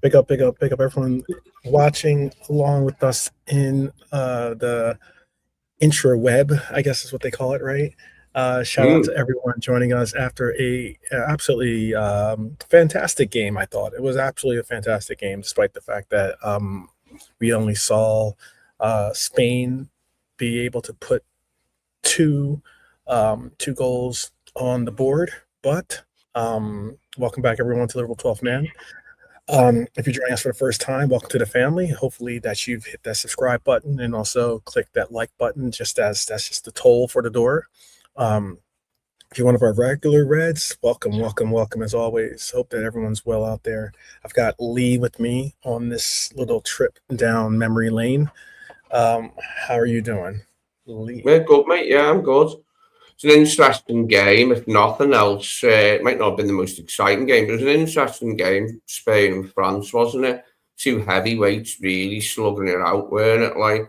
big up everyone watching along with us in the intraweb, I guess is what they call it, right? Shout out to everyone joining us after a absolutely fantastic game. I thought it was absolutely a fantastic game, despite the fact that we only saw Spain be able to put two goals on the board. But welcome back, everyone, to Liverpool 12th Man. If you're joining us for the first time, welcome to the family. Hopefully that you've hit that subscribe button and also click that like button, just as that's just the toll for the door. If you're one of our regular Reds, welcome as always. Hope that everyone's well out there. I've got Lee with me on this little trip down memory lane. How are you doing, Lee? Yeah, good, mate. Yeah, I'm good. It's an interesting game, if nothing else. It might not have been the most exciting game, but it was an interesting game. Spain and France, wasn't it? Two heavyweights really slugging it out, weren't it?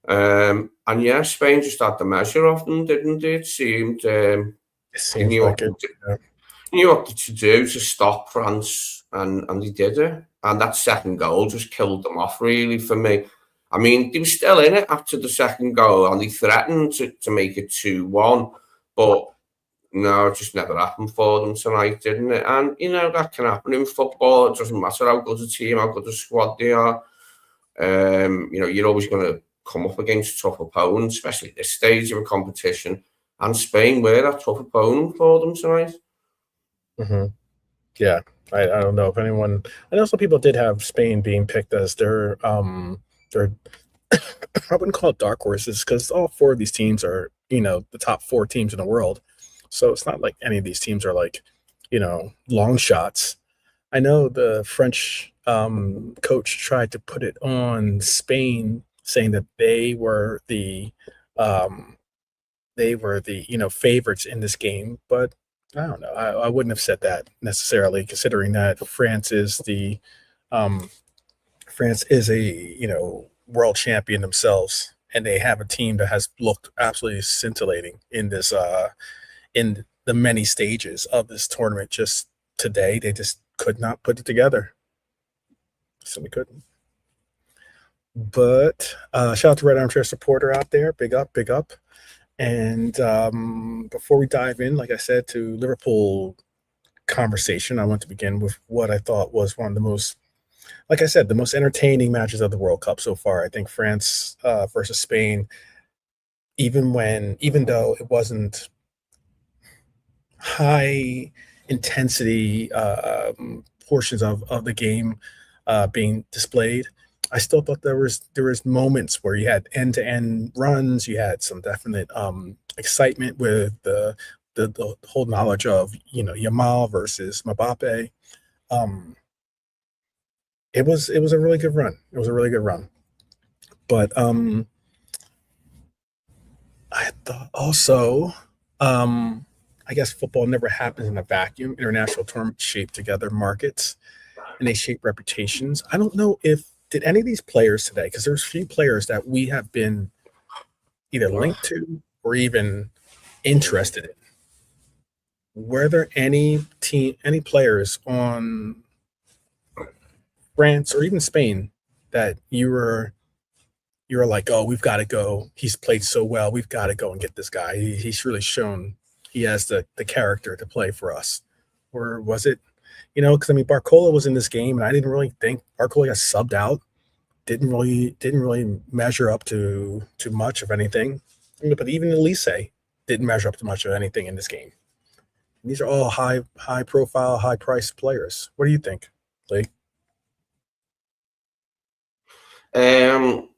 And yeah, Spain just had the measure of them, didn't it? It seemed. It seems like it. Knew what to do to stop France, and they did it. And that second goal just killed them off, really, for me. I mean, they were still in it after the second goal, and they threatened to make it 2-1, but no, it just never happened for them tonight, didn't it? And, you know, that can happen in football. It doesn't matter how good a team, how good a squad they are. You know, you're always going to come up against tough opponents, especially at this stage of a competition. And Spain were that tough opponent for them tonight. Mm-hmm. Yeah, I don't know if anyone. I know some people did have Spain being picked as their I wouldn't call it dark horses because all four of these teams are, you know, the top four teams in the world. So it's not like any of these teams are like, you know, long shots. I know the French coach tried to put it on Spain, saying that they were the you know, favorites in this game, but I don't know. I wouldn't have said that necessarily, considering that France is a, you know, world champion themselves, and they have a team that has looked absolutely scintillating in this in the many stages of this tournament. Just today, they just could not put it together. Simply couldn't. But shout out to Red Armchair Supporter out there. Big up, big up. And before we dive in, like I said, to Liverpool conversation, I want to begin with what I thought was one of the most, like I said, the most entertaining matches of the World Cup so far. I think France versus Spain, even though it wasn't high intensity portions of the game being displayed, I still thought there was moments where you had end-to-end runs. You had some definite excitement with the whole knowledge of, you know, Yamal versus Mbappe. It was a really good run. It was a really good run. But I thought also, I guess football never happens in a vacuum. International tournaments shape together markets, and they shape reputations. I don't know if did any of these players today, because there's a few players that we have been either linked to or even interested in. Were there any players on France or even Spain that you were like, oh, we've got to go. He's played so well. We've got to go and get this guy. He's really shown he has the character to play for us. Or was it, you know, because I mean, Barcola was in this game, and I didn't really think Barcola got subbed out. Didn't really measure up to much of anything. But even Elise didn't measure up to much of anything in this game. These are all high profile, high priced players. What do you think, Lee?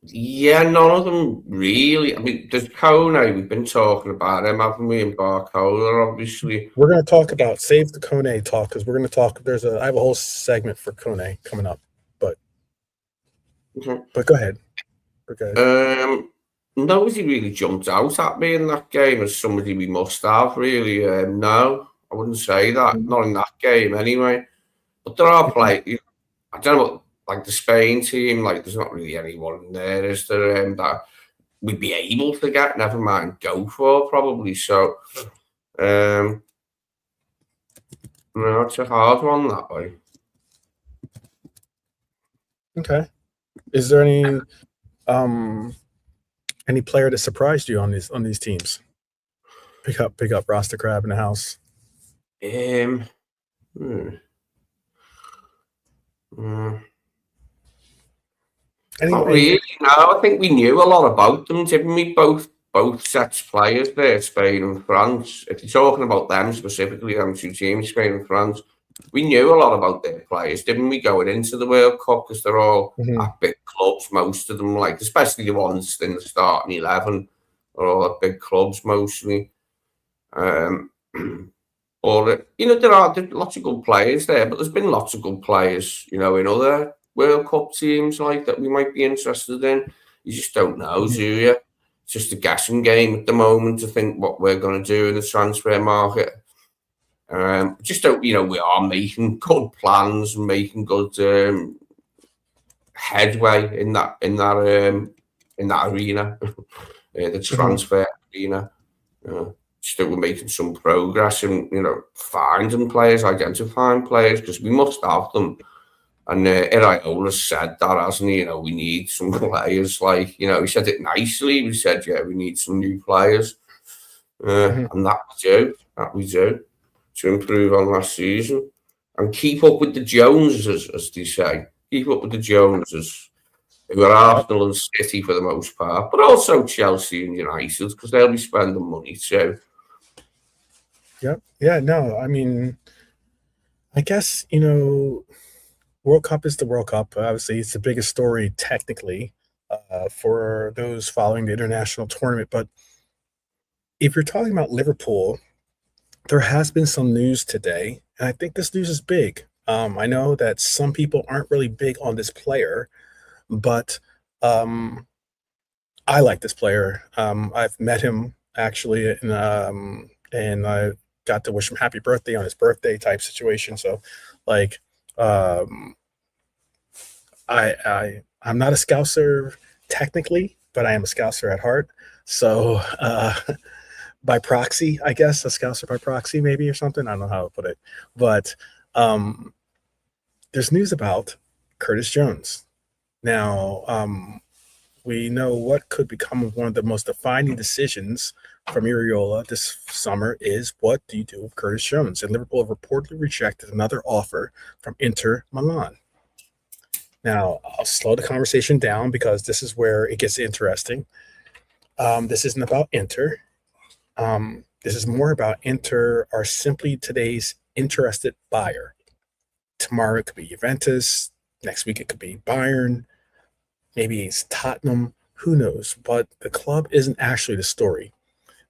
Yeah, none of them really. I mean, there's Koné. We've been talking about him, haven't we? And Barcola, obviously. We're going to talk about save the Koné talk, because we're going to talk. I have a whole segment for Koné coming up, but go ahead. Nobody really jumped out at me in that game as somebody we must have. Really, no, I wouldn't say that. Not in that game, anyway. But there are players. I don't know what. Like the Spain team, like there's not really anyone in there, is there, that we'd be able to get, never mind go for, probably. So, no, it's a hard one that way. Okay. Is there any player that surprised you on these teams? Pick up roster crab in the house. Hmm. Mm. Not really. No, I think we knew a lot about them, didn't we? Both sets of players there, Spain and France. If you're talking about them specifically, them two teams, Spain and France, we knew a lot about their players, didn't we, going into the World Cup, because they're all at big clubs, most of them, like especially the ones in the starting 11 are all at big clubs mostly. Or there are lots of good players there, but there's been lots of good players, in other World Cup teams like that we might be interested in. You just don't know, do you? It's just a guessing game at the moment to think what we're going to do in the transfer market. Just don't, we are making good plans and making good headway in that arena, the transfer arena. Just that we're making some progress in, finding players, identifying players, because we must have them. And Iraola said that, hasn't he? We need some players. Like, he said it nicely. We said, yeah, we need some new players. And that we do to improve on last season. And keep up with the Joneses, as they say. Keep up with the Joneses, who are Arsenal and City for the most part, but also Chelsea and United, because they'll be spending money too. Yep. Yeah, no, I mean, I guess, World Cup is the World Cup. Obviously, it's the biggest story technically for those following the international tournament. But if you're talking about Liverpool, there has been some news today, and I think this news is big. I know that some people aren't really big on this player, but I like this player. I've met him actually, and I got to wish him happy birthday on his birthday type situation. So, like, I'm not a Scouser technically, but I am a Scouser at heart. So, by proxy, I guess, a Scouser by proxy, maybe, or something. I don't know how to put it, but there's news about Curtis Jones. Now, we know what could become one of the most defining decisions from Iraola this summer is, what do you do with Curtis Jones? And Liverpool have reportedly rejected another offer from Inter Milan. Now, I'll slow the conversation down because this is where it gets interesting. This isn't about Inter. This is more about Inter are simply today's interested buyer. Tomorrow it could be Juventus. Next week it could be Bayern. Maybe it's Tottenham. Who knows? But the club isn't actually the story.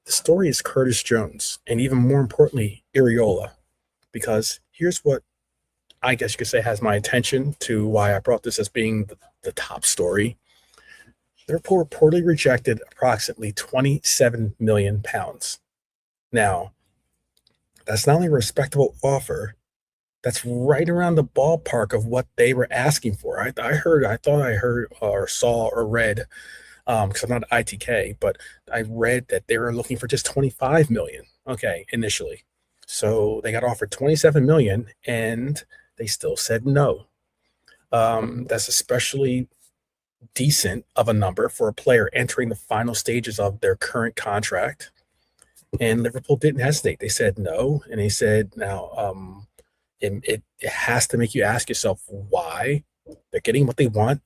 The story is Curtis Jones, and even more importantly, Iraola. Because here's what I guess you could say has my attention to why I brought this as being the top story. Liverpool reportedly rejected approximately £27 million. Now, that's not only a respectable offer, that's right around the ballpark of what they were asking for. I thought I heard or saw or read, because I'm not ITK, but I read that they were looking for just 25 million. Okay, initially. So they got offered 27 million and they still said no. That's especially decent of a number for a player entering the final stages of their current contract. And Liverpool didn't hesitate. They said no. And they said, now, it has to make you ask yourself why. They're getting what they want,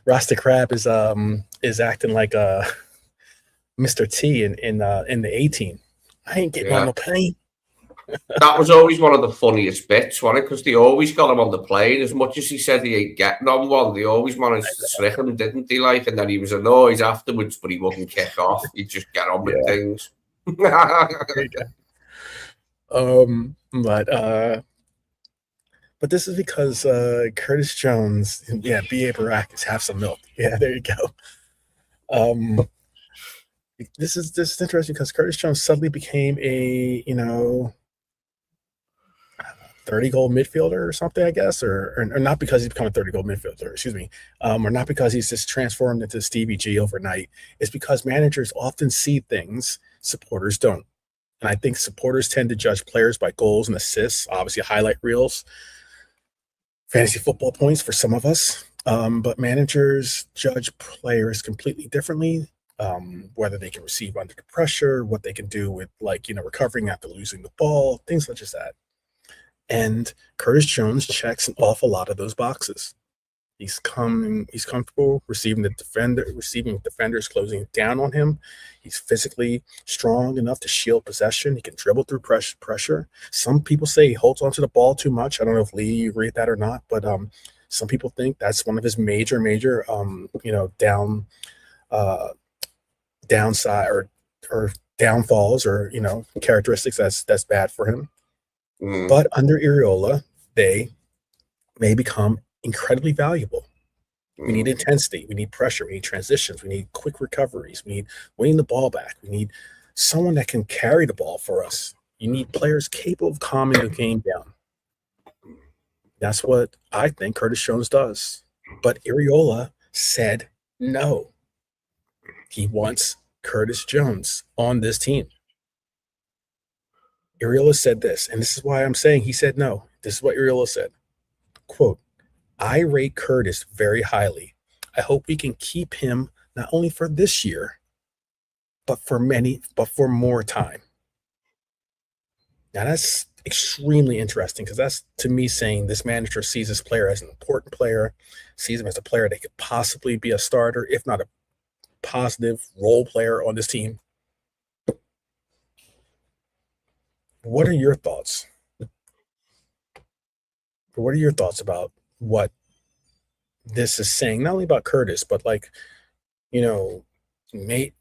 Rasta Crab is acting like Mr. T in the 18. I ain't getting on no plane. That was always one of the funniest bits, wasn't it? Because they always got him on the plane. As much as he said he ain't getting on one, they always managed to trick him, didn't they? Like, and then he was annoyed afterwards, but he wouldn't kick off. He'd just get on with things. There you go. But this is because Curtis Jones, B.A. Baracus, have some milk. Yeah, there you go. This is interesting because Curtis Jones suddenly became a 30-goal midfielder or something, I guess, or not because he's become a 30-goal midfielder, excuse me, or not because he's just transformed into Stevie G overnight. It's because managers often see things supporters don't. And I think supporters tend to judge players by goals and assists, obviously highlight reels, fantasy football points for some of us. But managers judge players completely differently. Whether they can receive under the pressure, what they can do with recovering after losing the ball, things such as that. And Curtis Jones checks an awful lot of those boxes. He's comfortable receiving defenders closing down on him. He's physically strong enough to shield possession. He can dribble through pressure. Some people say he holds onto the ball too much. I don't know if Lee, you agree with that or not, but some people think that's one of his major downside or downfalls or characteristics that's bad for him. But under Iraola, they may become incredibly valuable. We need intensity. We need pressure. We need transitions. We need quick recoveries. We need winning the ball back. We need someone that can carry the ball for us. You need players capable of calming the game down. That's what I think Curtis Jones does. But Iraola said no. He wants Curtis Jones on this team. Iraola said this, and this is why I'm saying he said no. This is what Iraola said. Quote, I rate Curtis very highly. I hope we can keep him not only for this year, but for more time. Now that's extremely interesting because that's to me saying this manager sees this player as an important player, sees him as a player that could possibly be a starter, if not a positive role player on this team. What are your thoughts? What are your thoughts about what this is saying, not only about Curtis, but mate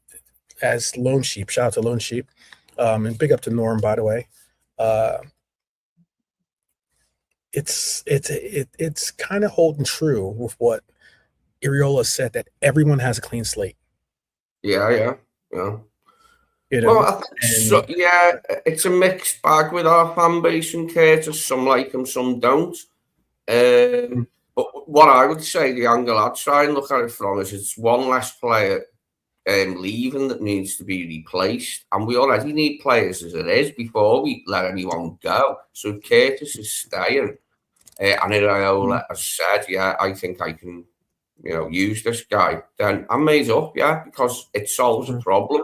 as Lone Sheep, shout out to Lone Sheep, and big up to Norm, by the way. It's kind of holding true with what Iraola said, that everyone has a clean slate. Yeah. Well, it's a mixed bag with our fan base and Curtis. Some like him, some don't. But what I would say, the angle I'd try and look at it from is it's one less player leaving that needs to be replaced. And we already need players as it is before we let anyone go. So Curtis is staying. And Iraola has said, I think I can, use this guy. Then I'm made up, because it solves a problem.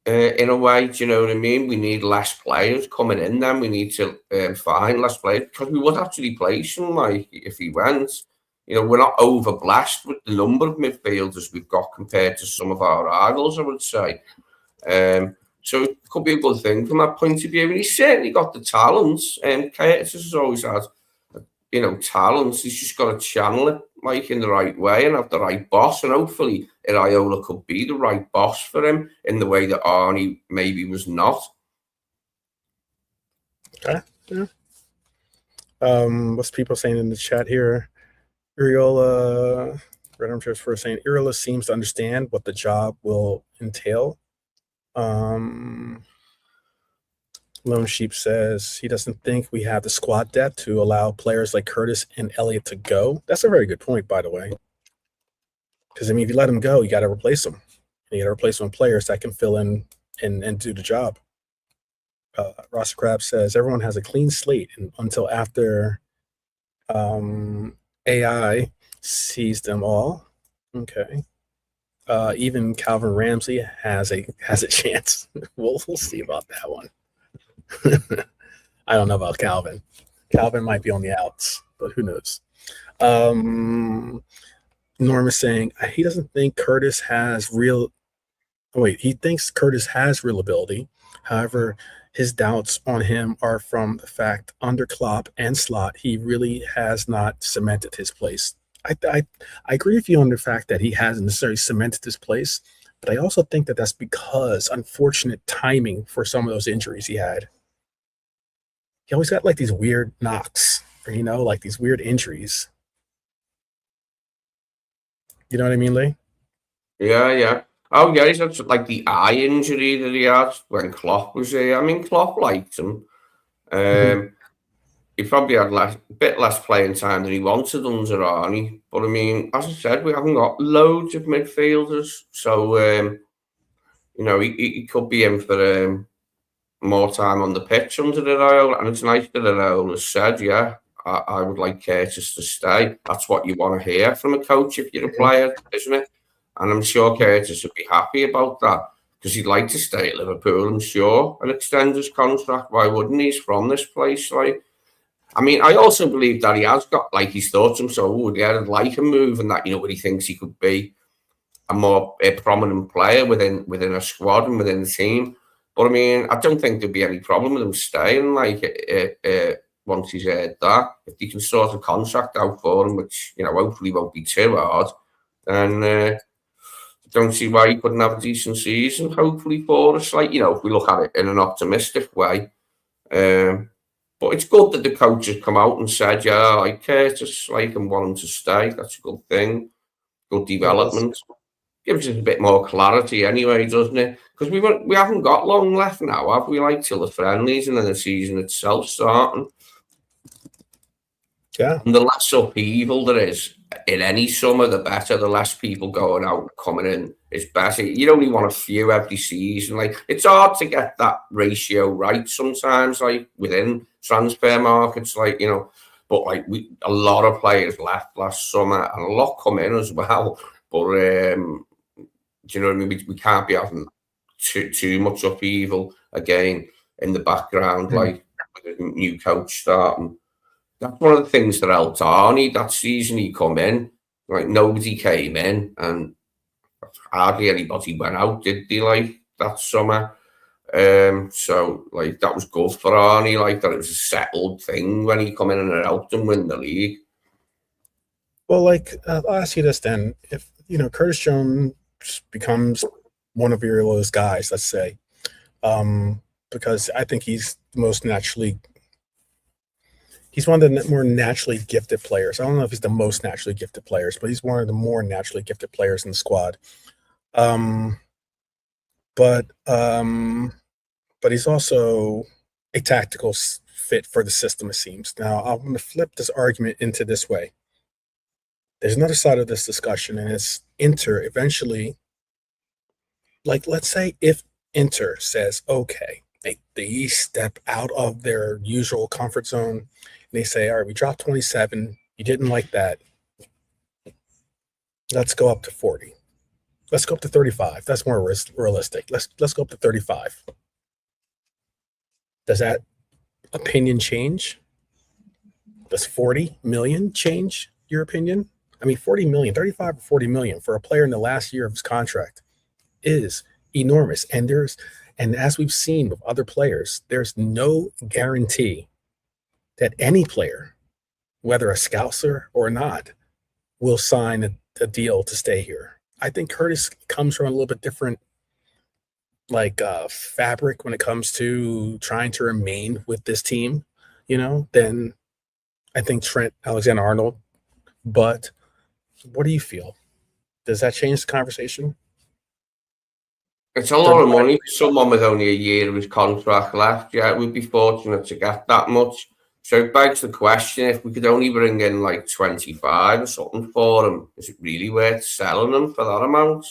In a way, do you know what I mean? We need less players coming in then. We need to find less players because we would have to replace him, if he went. We're not overblessed with the number of midfielders we've got compared to some of our rivals, I would say. So it could be a good thing from that point of view. And he's certainly got the talents. Curtis has always had, talents. He's just got to channel it, in the right way and have the right boss. And hopefully Iraola could be the right boss for him in the way that Arnie maybe was not. Okay. Yeah. What's people saying in the chat here? Iraola, Red Arm Trips first saying Iraola seems to understand what the job will entail. Lone Sheep says he doesn't think we have the squad depth to allow players like Curtis and Elliott to go. That's a very good point, by the way. Because, if you let them go, you got to replace them. You got to replace them with players that can fill in and do the job. Ross Crab says everyone has a clean slate until after AI sees them all. Okay. Even Calvin Ramsey has a chance. We'll see about that one. I don't know about Calvin. Calvin might be on the outs, but who knows? Norm is saying he doesn't think Curtis has real. He thinks Curtis has real ability. However, his doubts on him are from the fact under Klopp and Slot, he really has not cemented his place. I agree with you on the fact that he hasn't necessarily cemented his place, but I also think that that's because unfortunate timing for some of those injuries he had. He always got these weird knocks, or these weird injuries. You know what I mean, Lee? Yeah. Oh, yeah, he's had the eye injury that he had when Klopp was here. Klopp liked him. He probably had a bit less playing time than he wanted under Arnie. But, as I said, we haven't got loads of midfielders. So, he could be in for more time on the pitch under Iraola, and it's nice that Iraola said, yeah, I would like Curtis to stay. That's what you want to hear from a coach if you're a player, isn't it? And I'm sure Curtis would be happy about that because he'd like to stay at Liverpool, I'm sure, and extend his contract. Why wouldn't he? He's from this place. Like, I mean, I also believe that he has got, like, he's thought to himself, oh, yeah, I'd like a move, and that, you know, where he thinks he could be a more prominent player within a squad and within the team. But I mean, I don't think there'd be any problem with him staying. Like, once he's heard that, if he can sort a contract out for him, which, you know, hopefully won't be too hard, then I don't see why he couldn't have a decent season. Hopefully for us, like, you know, if we look at it in an optimistic way. But it's good that the coach has come out and said, yeah, I like Curtis, like, and want him to stay. That's a good thing. Good development. Gives us a bit more clarity anyway, doesn't it? Because we haven't got long left now, have we? Like, till the friendlies and then the season itself starting. Yeah. And the less upheaval there is in any summer, the better. The less people going out and coming in is better. You only want a few every season. Like, it's hard to get that ratio right sometimes, like, within transfer markets, like, you know. But, like, a lot of players left last summer and a lot come in as well. But do you know what I mean? We can't be having too much upheaval again in the background, like, with a new coach starting. That's one of the things that helped Arnie that season. He come in, like, nobody came in, and hardly anybody went out, did they? Like, that summer. So, like, that was good for Arnie. Like, that it was a settled thing when he come in and it helped him win the league. Well, like, I'll ask you this then: if you know Curtis Jones becomes one of Iraola's guys, let's say, because I think he's the most naturally. He's one of the more naturally gifted players. I don't know if he's the most naturally gifted players, but he's one of the more naturally gifted players in the squad. But he's also a tactical fit for the system, it seems. Now, I'm going to flip this argument into this way. There's another side of this discussion, and it's Inter eventually. Like, let's say if Inter says, okay, they step out of their usual comfort zone, and they say, all right, we dropped 27. You didn't like that. Let's go up to 40. Let's go up to 35. That's more realistic. Let's go up to 35. Does that opinion change? Does 40 million change your opinion? I mean, 40 million, 35 or 40 million for a player in the last year of his contract is enormous. And as we've seen with other players, there's no guarantee that any player, whether a Scouser or not, will sign a deal to stay here. I think Curtis comes from a little bit different, like, fabric when it comes to trying to remain with this team, you know, than I think Trent Alexander-Arnold. But what do you feel? Does that change the conversation? It's a lot of money for someone with only a year of his contract left. Yeah, we'd be fortunate to get that much. So it begs the question, if we could only bring in like 25 or something for him, is it really worth selling him for that amount?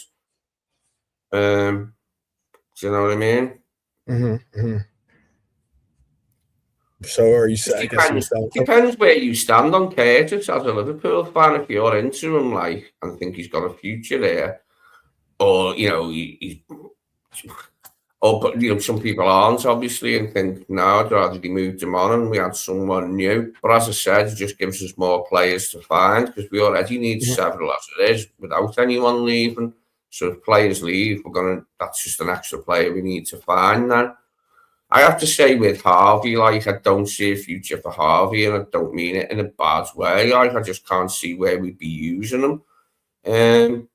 Do you know what I mean? So are you saying? Depends where you stand on Curtis as a Liverpool fan. If you're into him, like, and think he's got a future there, or, you know, but, you know, some people aren't, obviously, and think, no, I'd rather he moved him on and we had someone new. But as I said, it just gives us more players to find, because we already need several as it is without anyone leaving. So if players leave, that's just an extra player we need to find then. I have to say, with Harvey, like, I don't see a future for Harvey, and I don't mean it in a bad way. Like, I just can't see where we'd be using him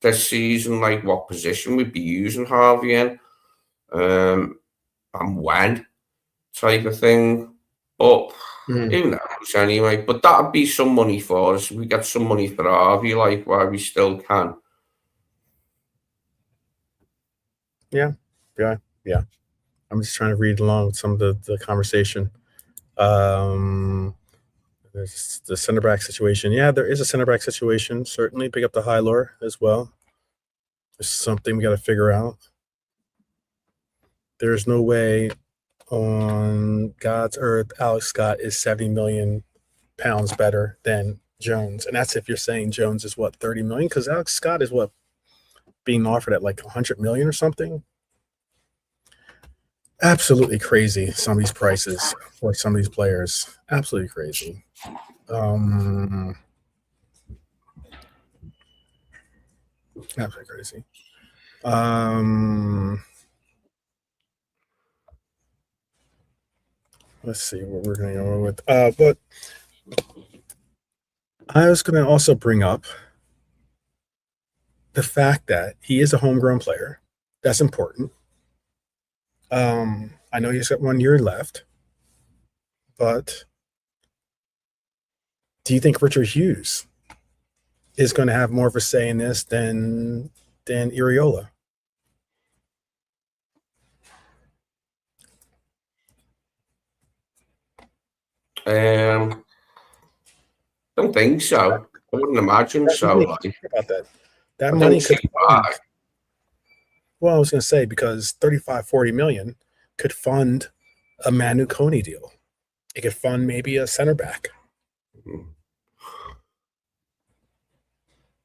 this season, like what position we'd be using Harvey in, and when, type of thing. But who knows anyway. But that'd be some money for us. We get some money for Harvey, like, while we still can. Yeah. I'm just trying to read along with some of the conversation. There's the center back situation. Yeah, there is a center back situation. Certainly, pick up the high lure as well. There's something we got to figure out. There's no way on God's earth Alex Scott is 70 million pounds better than Jones. And that's if you're saying Jones is what, 30 million? Because Alex Scott is what, being offered at like 100 million or something? Absolutely crazy, some of these prices for some of these players. Absolutely crazy. Absolutely crazy. Let's see what we're going to go with. But I was going to also bring up the fact that he is a homegrown player. That's important. I know he's got 1 year left, but do you think Richard Hughes is going to have more of a say in this than Iraola? Don't think so. I wouldn't imagine That so. money, Like, think about that. That I don't money could see fund, why. well, I was going to say, because 35, 40 million could fund a Manu Koné deal. It could fund maybe a center back.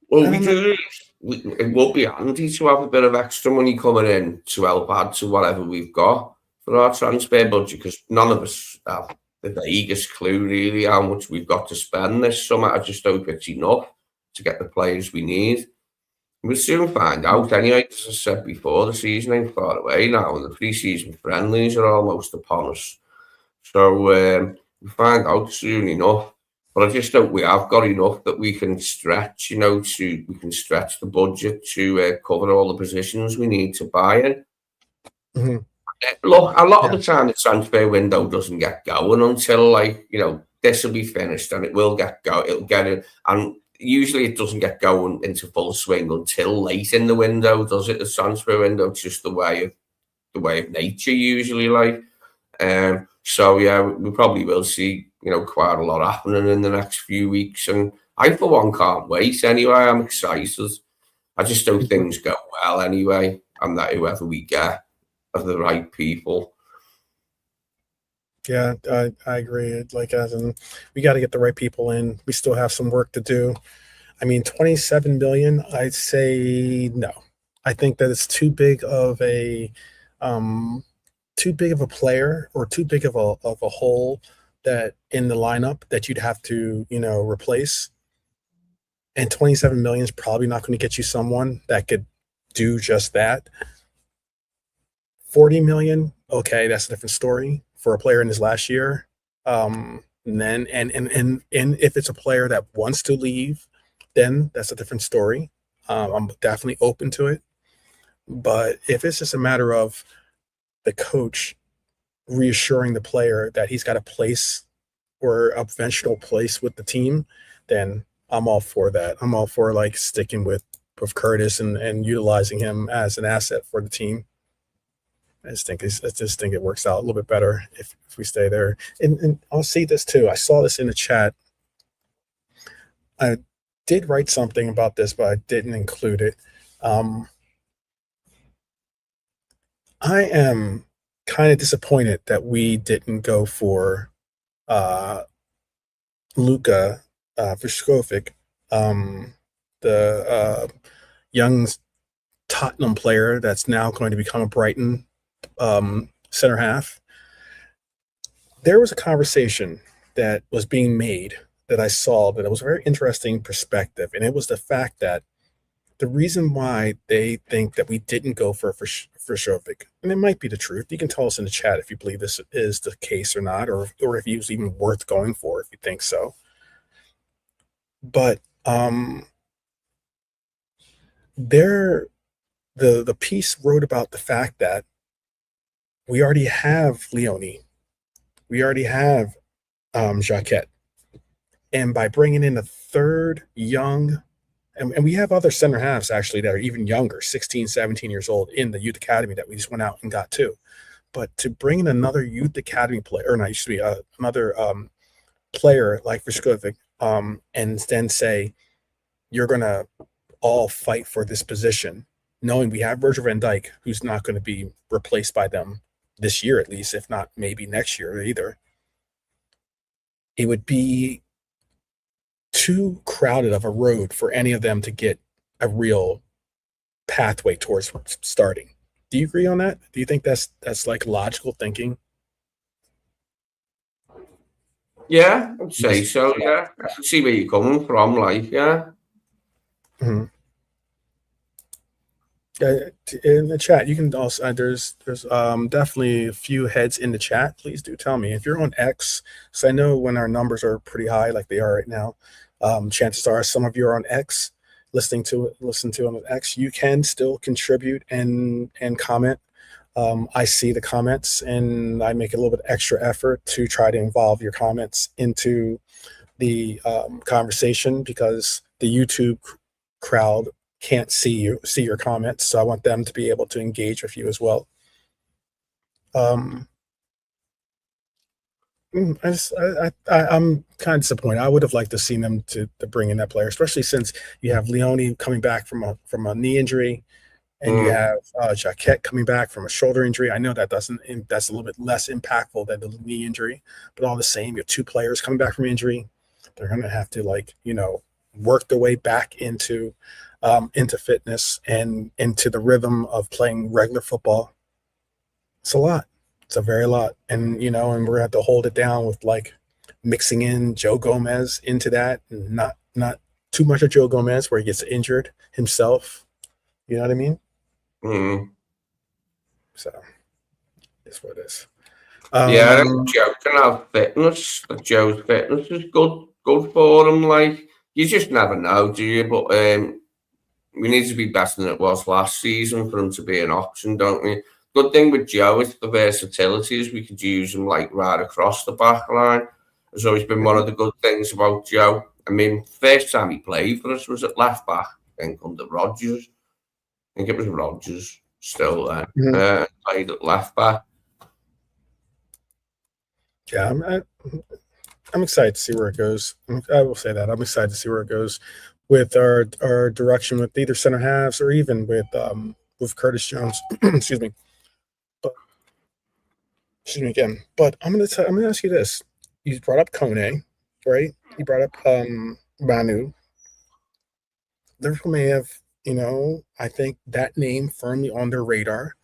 Well, we do. It would be handy to have a bit of extra money coming in to help add to whatever we've got for our transfer budget, because none of us have the vaguest clue really how much we've got to spend this summer. I just hope it's enough to get the players we need. We'll soon find out anyway. As I said before, the season ain't far away now, and the pre-season friendlies are almost upon us. So we'll find out soon enough. But I just hope we have got enough that we can stretch, we can stretch the budget to cover all the positions we need to buy in. Mm-hmm. Look, a lot of the time the transfer window doesn't get going until this will be finished and it will get going. It'll get it, and usually it doesn't get going into full swing until late in the window, does it? The transfer window, it's just the way of nature usually, like. So yeah, we probably will see, quite a lot happening in the next few weeks, and I for one can't wait. Anyway, I'm excited. I just hope things go well anyway, and that whoever we get are the right people. Yeah, I agree. Like, as in, we got to get the right people in. We still have some work to do. I mean, 27 million, I'd say no. I think that it's too big of a player, or too big of a hole that in the lineup that you'd have to, replace. And 27 million is probably not going to get you someone that could do just that. 40 million, okay, that's a different story for a player in his last year. And then and if it's a player that wants to leave, then that's a different story. I'm definitely open to it. But if it's just a matter of the coach reassuring the player that he's got a place or a eventual place with the team, then I'm all for that. I'm all for like sticking with Curtis and utilizing him as an asset for the team. I just think it works out a little bit better if we stay there. And I'll see this too. I saw this in the chat. I did write something about this, but I didn't include it. I am kind of disappointed that we didn't go for Luka Vuskovic, the young Tottenham player that's now going to become a Brighton center half. There was a conversation that was being made that I saw that it was a very interesting perspective, and it was the fact that the reason why they think that we didn't go for Vuskovic, and it might be the truth. You can tell us in the chat if you believe this is the case or not, or if he was even worth going for, if you think so. But the piece wrote about the fact that we already have Leone, we already have Jacquet, and by bringing in a third young, and we have other center halves actually that are even younger, 16, 17 years old in the youth academy that we just went out and got too. But to bring in another youth academy player, or not, used to be another player like Vuskovic, and then say, you're going to all fight for this position knowing we have Virgil van Dijk, who's not going to be replaced by them this year at least, if not maybe next year either, it would be too crowded of a road for any of them to get a real pathway towards starting. Do you agree on that? Do you think that's like logical thinking? Yeah, I'd say so. Yeah, I can see where you're coming from. Like, yeah. Mhm. In the chat, you can also there's definitely a few heads in the chat. Please do tell me if you're on X. So I know when our numbers are pretty high, like they are right now, chances are some of you are on X, listen to on X. You can still contribute and comment. I see the comments and I make a little bit extra effort to try to involve your comments into the conversation because the YouTube crowd can't see your comments, so I want them to be able to engage with you as well. I'm kind of disappointed. I would have liked to seen them to bring in that player, especially since you have Leone coming back from a knee injury, and you have Jacquet coming back from a shoulder injury. I know that's a little bit less impactful than the knee injury, but all the same, you have two players coming back from injury. They're going to have to work their way back into fitness and into the rhythm of playing regular football. It's a lot. It's a very lot. And, and we're going to have to hold it down with mixing in Joe Gomez into that and not too much of Joe Gomez where he gets injured himself. You know what I mean? Mm. So it's what it is. Yeah, I think Joe can have fitness. Joe's fitness is good for him. Like, you just never know, do you? But we need to be better than it was last season for him to be an option, don't we? Good thing with Joe is the versatility is we could use him right across the back line. It's always been one of the good things about Joe. I mean, first time he played for us was at left back, I think under Rodgers. I think it was Rodgers still there. Played at left back. Yeah, I'm excited to see where it goes. I will say that I'm excited to see where it goes with our direction with either center halves or even with Curtis Jones. Excuse me. Excuse me again. But I'm gonna ask you this: you brought up Koné, right? You brought up Manu. Liverpool may have, I think that name firmly on their radar.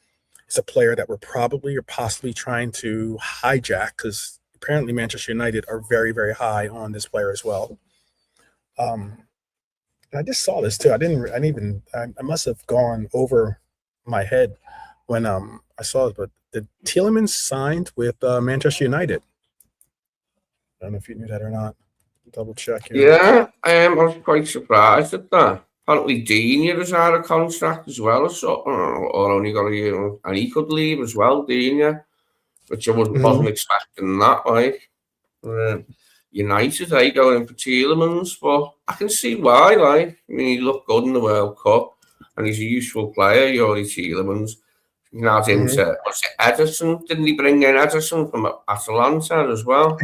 It's a player that we're probably or possibly trying to hijack because apparently Manchester United are very, very high on this player as well. I just saw this too. I must have gone over my head when I saw it, but the Tielemans signed with Manchester United. I don't know if you knew that or not. Double check here. Yeah, I was quite surprised at that. Apparently, Digne is out of contract as well, or only got a year, and he could leave as well, Digne, which I wasn't expecting that. United, going in for Tielemans, but I can see why. I mean, he looked good in the World Cup, and he's a useful player, Yuri Tielemans. He's now into Ederson. Didn't he bring in Ederson from Atalanta as well?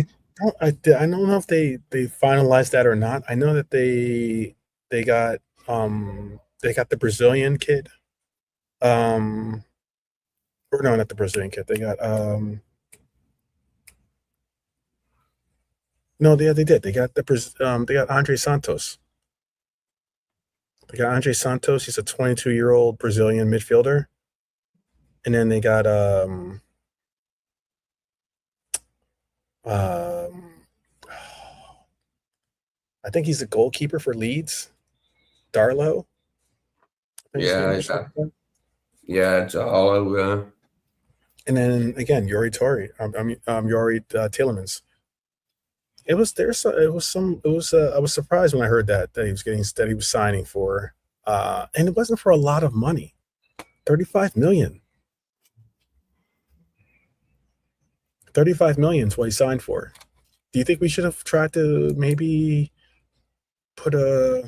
I don't know if they finalized that or not. I know that they got the Brazilian kid. Or no, not the Brazilian kid. They got no, they did. They got they got Andre Santos. They got Andre Santos. He's a 22-year-old Brazilian midfielder. And then they got I think he's the goalkeeper for Leeds, Darlow. Yeah, Darlow. Yeah. And then again, Yuri Tielemans. I was surprised when I heard that he was signing for, and it wasn't for a lot of money, 35 million. 35 million is what he signed for. Do you think we should have tried to maybe put our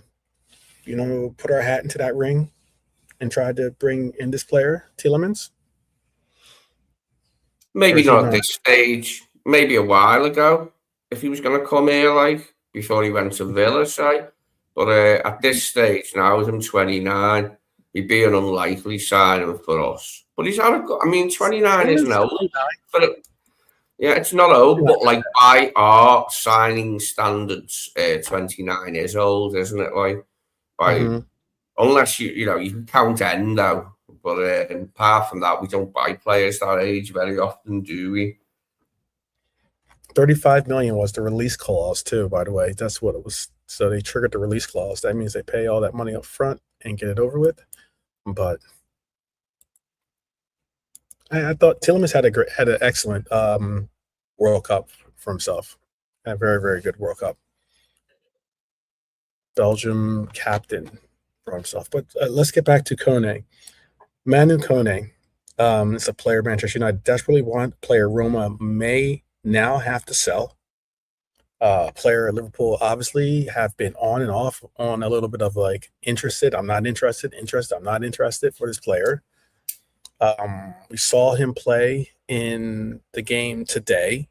hat into that ring and tried to bring in this player, Tielemans? Maybe not at this stage. Maybe a while ago, if he was going to come here, before he went to Villa, say. But at this stage now, with him 29, he'd be an unlikely signing for us. But he's had a good, I mean, 29 isn't old. Yeah, it's not old, but like by our signing standards, 29 is old, isn't it? Like, unless you can count Endo, but apart from that, we don't buy players that age very often, do we? 35 million was the release clause too, by the way. That's what it was. So they triggered the release clause. That means they pay all that money up front and get it over with. But I thought Tielemans had an excellent World Cup for himself. A very, very good World Cup. Belgium captain for himself. But let's get back to Koné. Manu Koné is a player Manchester United desperately want. Player Roma may now have to sell. Player at Liverpool obviously have been on and off on a little bit of like interested, I'm not interested, I'm not interested for this player. We saw him play in the game today.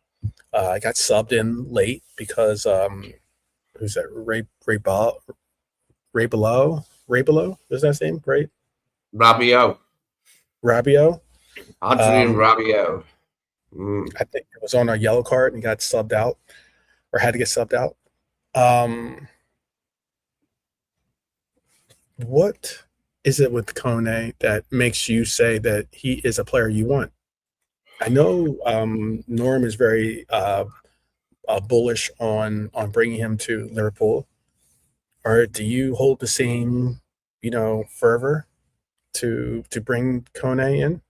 I got subbed in late because who's that? Rabiot is that his name, right? Rabiot. Adrian Rabiot. I think it was on a yellow card and got subbed out, or had to get subbed out. What is it with Koné that makes you say that he is a player you want? I know Norm is very bullish on bringing him to Liverpool. Or do you hold the same, fervor to bring Koné in?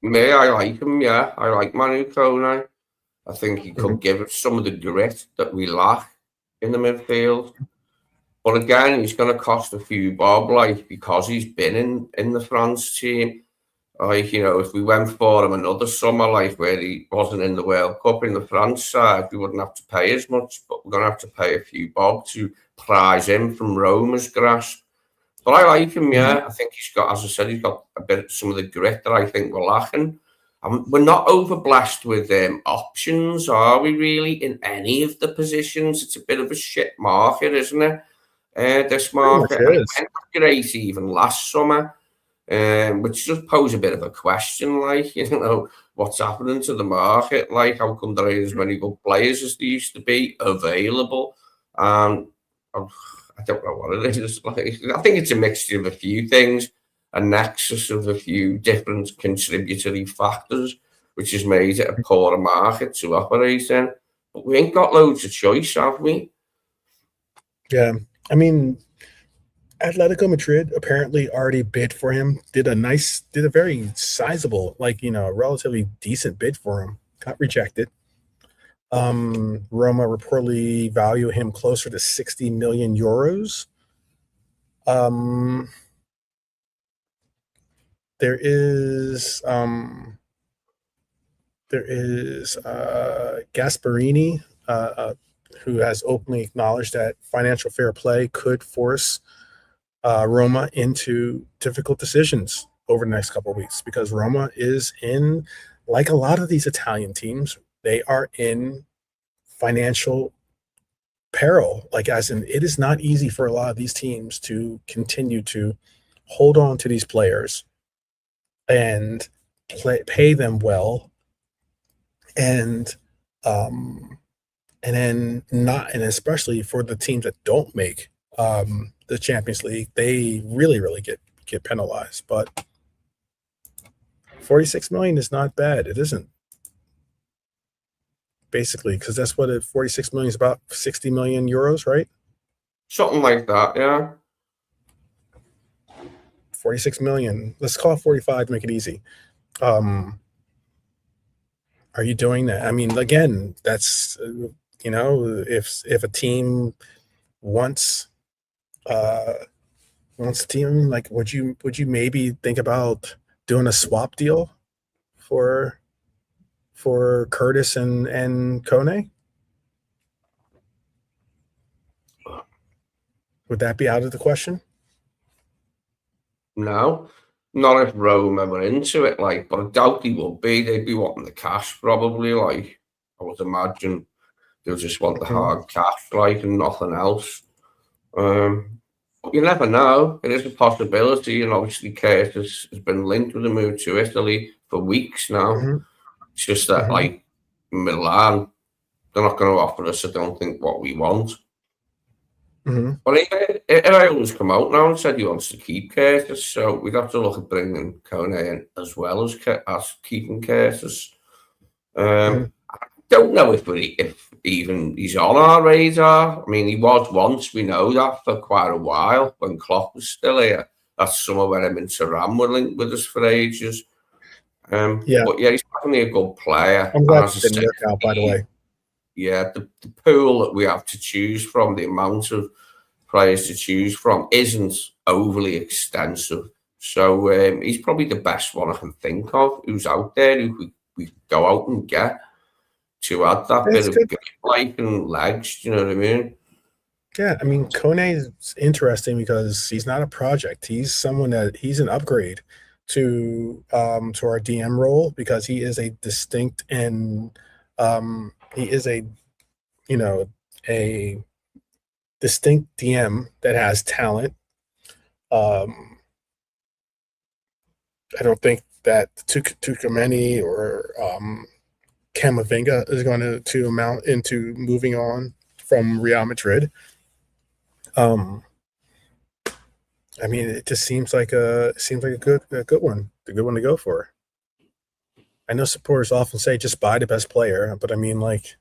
Me, I like him. Yeah, I like Manu Koné. I think he could give us some of the grit that we lack in the midfield. But again, he's going to cost a few bob, like, because he's been in the France team. Like, if we went for him another summer, like where he wasn't in the World Cup in the France side, we wouldn't have to pay as much, but we're going to have to pay a few bob to prize him from Roma's grasp. But I like him, yeah. I think he's got, as I said, he's got some of the grit that I think we're lacking. We're not overblessed with options, are we really, in any of the positions? It's a bit of a shit market, isn't it? This market. And it went great even last summer, which does pose a bit of a question, like, what's happening to the market? Like, how come there ain't as many good players as there used to be available? I don't know what it is. Like, I think it's a mixture of a few things, a nexus of a few different contributory factors, which has made it a poorer market to operate in. But we ain't got loads of choice, have we? Yeah. I mean, Atletico Madrid apparently already bid for him, did a very sizable, relatively decent bid for him, got rejected. Roma reportedly value him closer to 60 million euros. There is Gasparini, who has openly acknowledged that financial fair play could force Roma into difficult decisions over the next couple of weeks, because Roma is in, like a lot of these Italian teams, they are in financial peril. Like, as in, it is not easy for a lot of these teams to continue to hold on to these players and pay them well, and then not, and especially for the teams that don't make the Champions League, they really, really get penalized. But 46 million is not bad. It isn't. Basically, because that's what 46 million is about, 60 million euros, right? Something like that, yeah. 46 million. Let's call it 45 to make it easy. Are you doing that? I mean, again, that's if a team wants a team, like, would you maybe think about doing a swap deal for Curtis and Koné? Would that be out of the question? No, not if Roma were into it, like, but I doubt they would be. They'd be wanting the cash, probably, like, I would imagine they'll just want the hard cash, like, and nothing else. You never know. It is a possibility, and obviously Curtis has been linked with a move to Italy for weeks now. Mm-hmm. It's just that, Mm-hmm. like, Milan, they're not going to offer us, I don't think, what we want. Mm-hmm. But Iraola's come out now and said he wants to keep Curtis, so we'd have to look at bringing Koné in as well as keeping Curtis. Mm-hmm. Don't know if even he's on our radar. I mean, he was once, we know that, for quite a while when Klopp was still here. That's somewhere where him and Turan were linked with us for ages. Yeah, But yeah, he's definitely a good player. I'm And glad as I it didn't say, work out. By the way, yeah, the pool that we have to choose from, the amount of players to choose from, isn't overly extensive. So he's probably the best one I can think of who's out there who we go out and get to add that bit that's of good. grip, like, and legs. Do you know what I mean? Yeah, I mean, Kone is interesting because he's not a project. He's someone that he's an upgrade to our DM role because he is a distinct and he is a you know a distinct DM that has talent. Um, I don't think that Tukameni or Camavinga is going to amount into moving on from Real Madrid. Um, I mean, it just seems like a good one to go for. I know supporters often say just buy the best player, but I mean, like,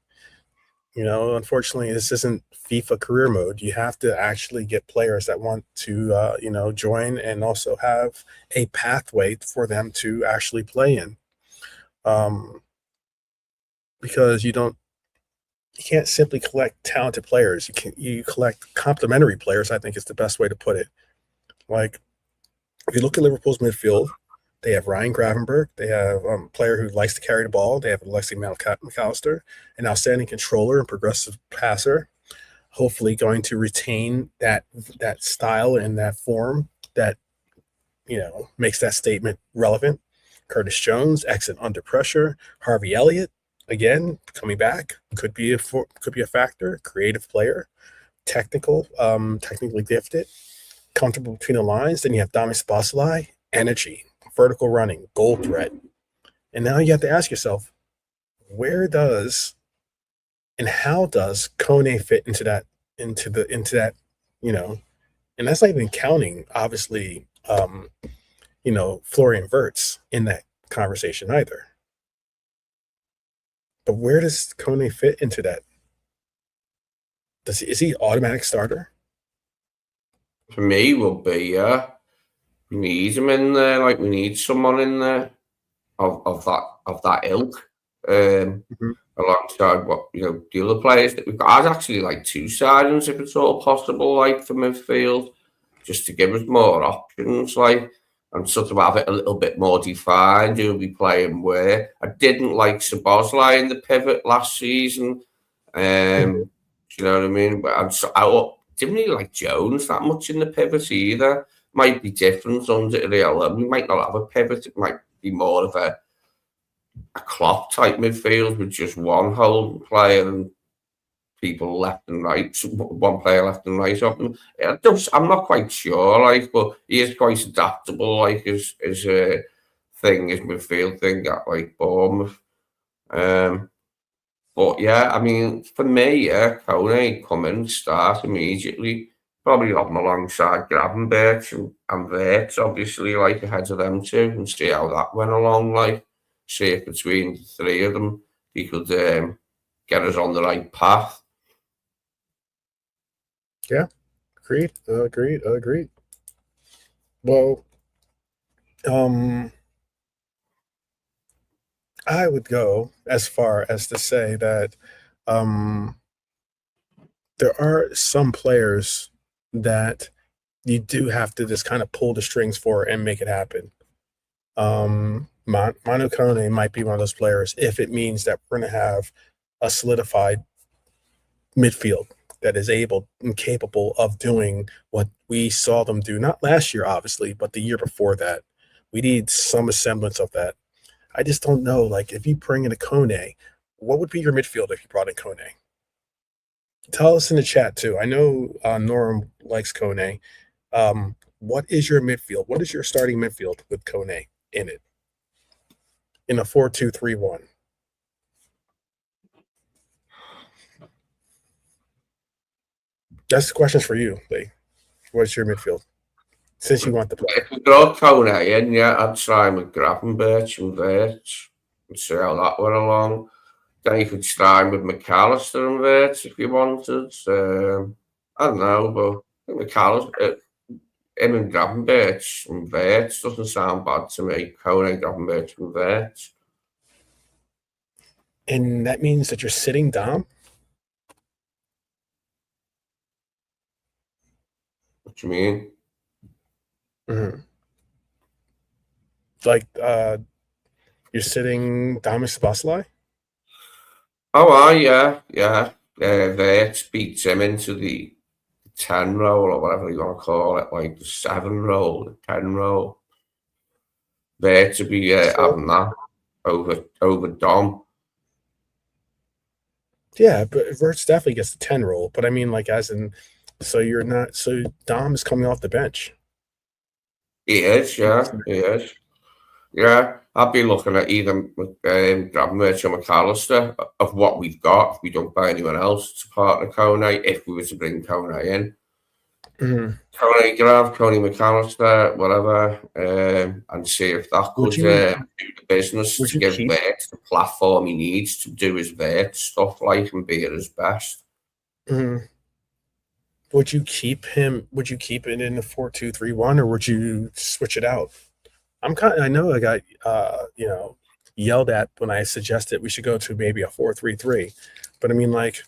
unfortunately, this isn't FIFA career mode. You have to actually get players that want to, join and also have a pathway for them to actually play in. Um, because you can't simply collect talented players. You collect complementary players. I think is the best way to put it. Like, if you look at Liverpool's midfield, they have Ryan Gravenberch. They have a player who likes to carry the ball. They have Alexi McAllister, an outstanding controller and progressive passer. Hopefully, going to retain that style and that form that makes that statement relevant. Curtis Jones, excellent under pressure. Harvey Elliott, again coming back, could be a factor. Creative player, technically gifted, comfortable between the lines. Then you have Dami Szoboszlai, energy, vertical running, goal threat. And now you have to ask yourself, where does and how does Kone fit into that, you know, and that's not even counting, obviously, Florian Wirtz in that conversation either. But where does Kone fit into that? Is he automatic starter? For me, would be, yeah. We need him in there. Like, we need someone in there of that ilk. Mm-hmm. Alongside what the other players that we've got. I'd actually like two signings if it's all possible, like, for midfield, just to give us more options, like, and sort of have it a little bit more defined. Who'll be playing where? I didn't like Szoboszlai in the pivot last season. Mm-hmm. Do you know what I mean? But I didn't really like Jones that much in the pivot either. Might be different under Iraola. We might not have a pivot. It might be more of a Klopp type midfield with just one whole player and people left and right, one player left and right of them. I'm not quite sure, like, but he is quite adaptable, like, his thing, his midfield thing at, like, Bournemouth. But yeah, I mean, for me, yeah, Kone come in, start immediately. Probably have him alongside Gravenberch and Wirtz, obviously, like, ahead of them two, and see how that went along, like, see if between the three of them he could get us on the right path. Yeah, agreed. Well, um, I would go as far as to say that um, there are some players that you do have to just kind of pull the strings for and make it happen. Manu Koné might be one of those players if it means that we're going to have a solidified midfield that is able and capable of doing what we saw them do, not last year, obviously, but the year before that. We need some semblance of that. I just don't know. Like, if you bring in a Kone, what would be your midfield if you brought in Kone? Tell us in the chat too. I know Norm likes Kone. What is your midfield? What is your starting midfield with Koné in it? In a 4-2-3-1. That's the questions for you, Lee. What's your midfield? Since you want the player. If we brought Koné in, yeah, I'd try him with Gravenberch and Wirtz and see how that went along. Then you could try him with McAllister and Wirtz if you wanted. I don't know, but I think McAllister, him and Gravenberch and Wirtz doesn't sound bad to me. Koné, Gravenberch and Wirtz. And that means that you're sitting Dom? What do you mean? Mm-hmm. Like, you're sitting Damas Vasilai? Oh, yeah. Wirtz beats him into the 10 role or whatever you want to call it, like the 7 role, the 10 role. Wirtz to be having that over Dom. Yeah, but Verts definitely gets the 10 role. But I mean, like, as in, so Dom is coming off the bench. He is, yeah, he is. Yeah, I'd be looking at either Gravenberch or McAllister of what we've got. If we don't buy anyone else to partner Koné, if we were to bring Koné in. Mm-hmm. Koné Grav, Koné McAllister, whatever, and see if that could do the business to give Wirtz the platform he needs to do his Wirtz stuff like and be at his best. Mm-hmm. Would you keep him? Would you keep it in a 4-2-3-1, or would you switch it out? I know I got yelled at when I suggested we should go to maybe a 4-3-3, but I mean, like,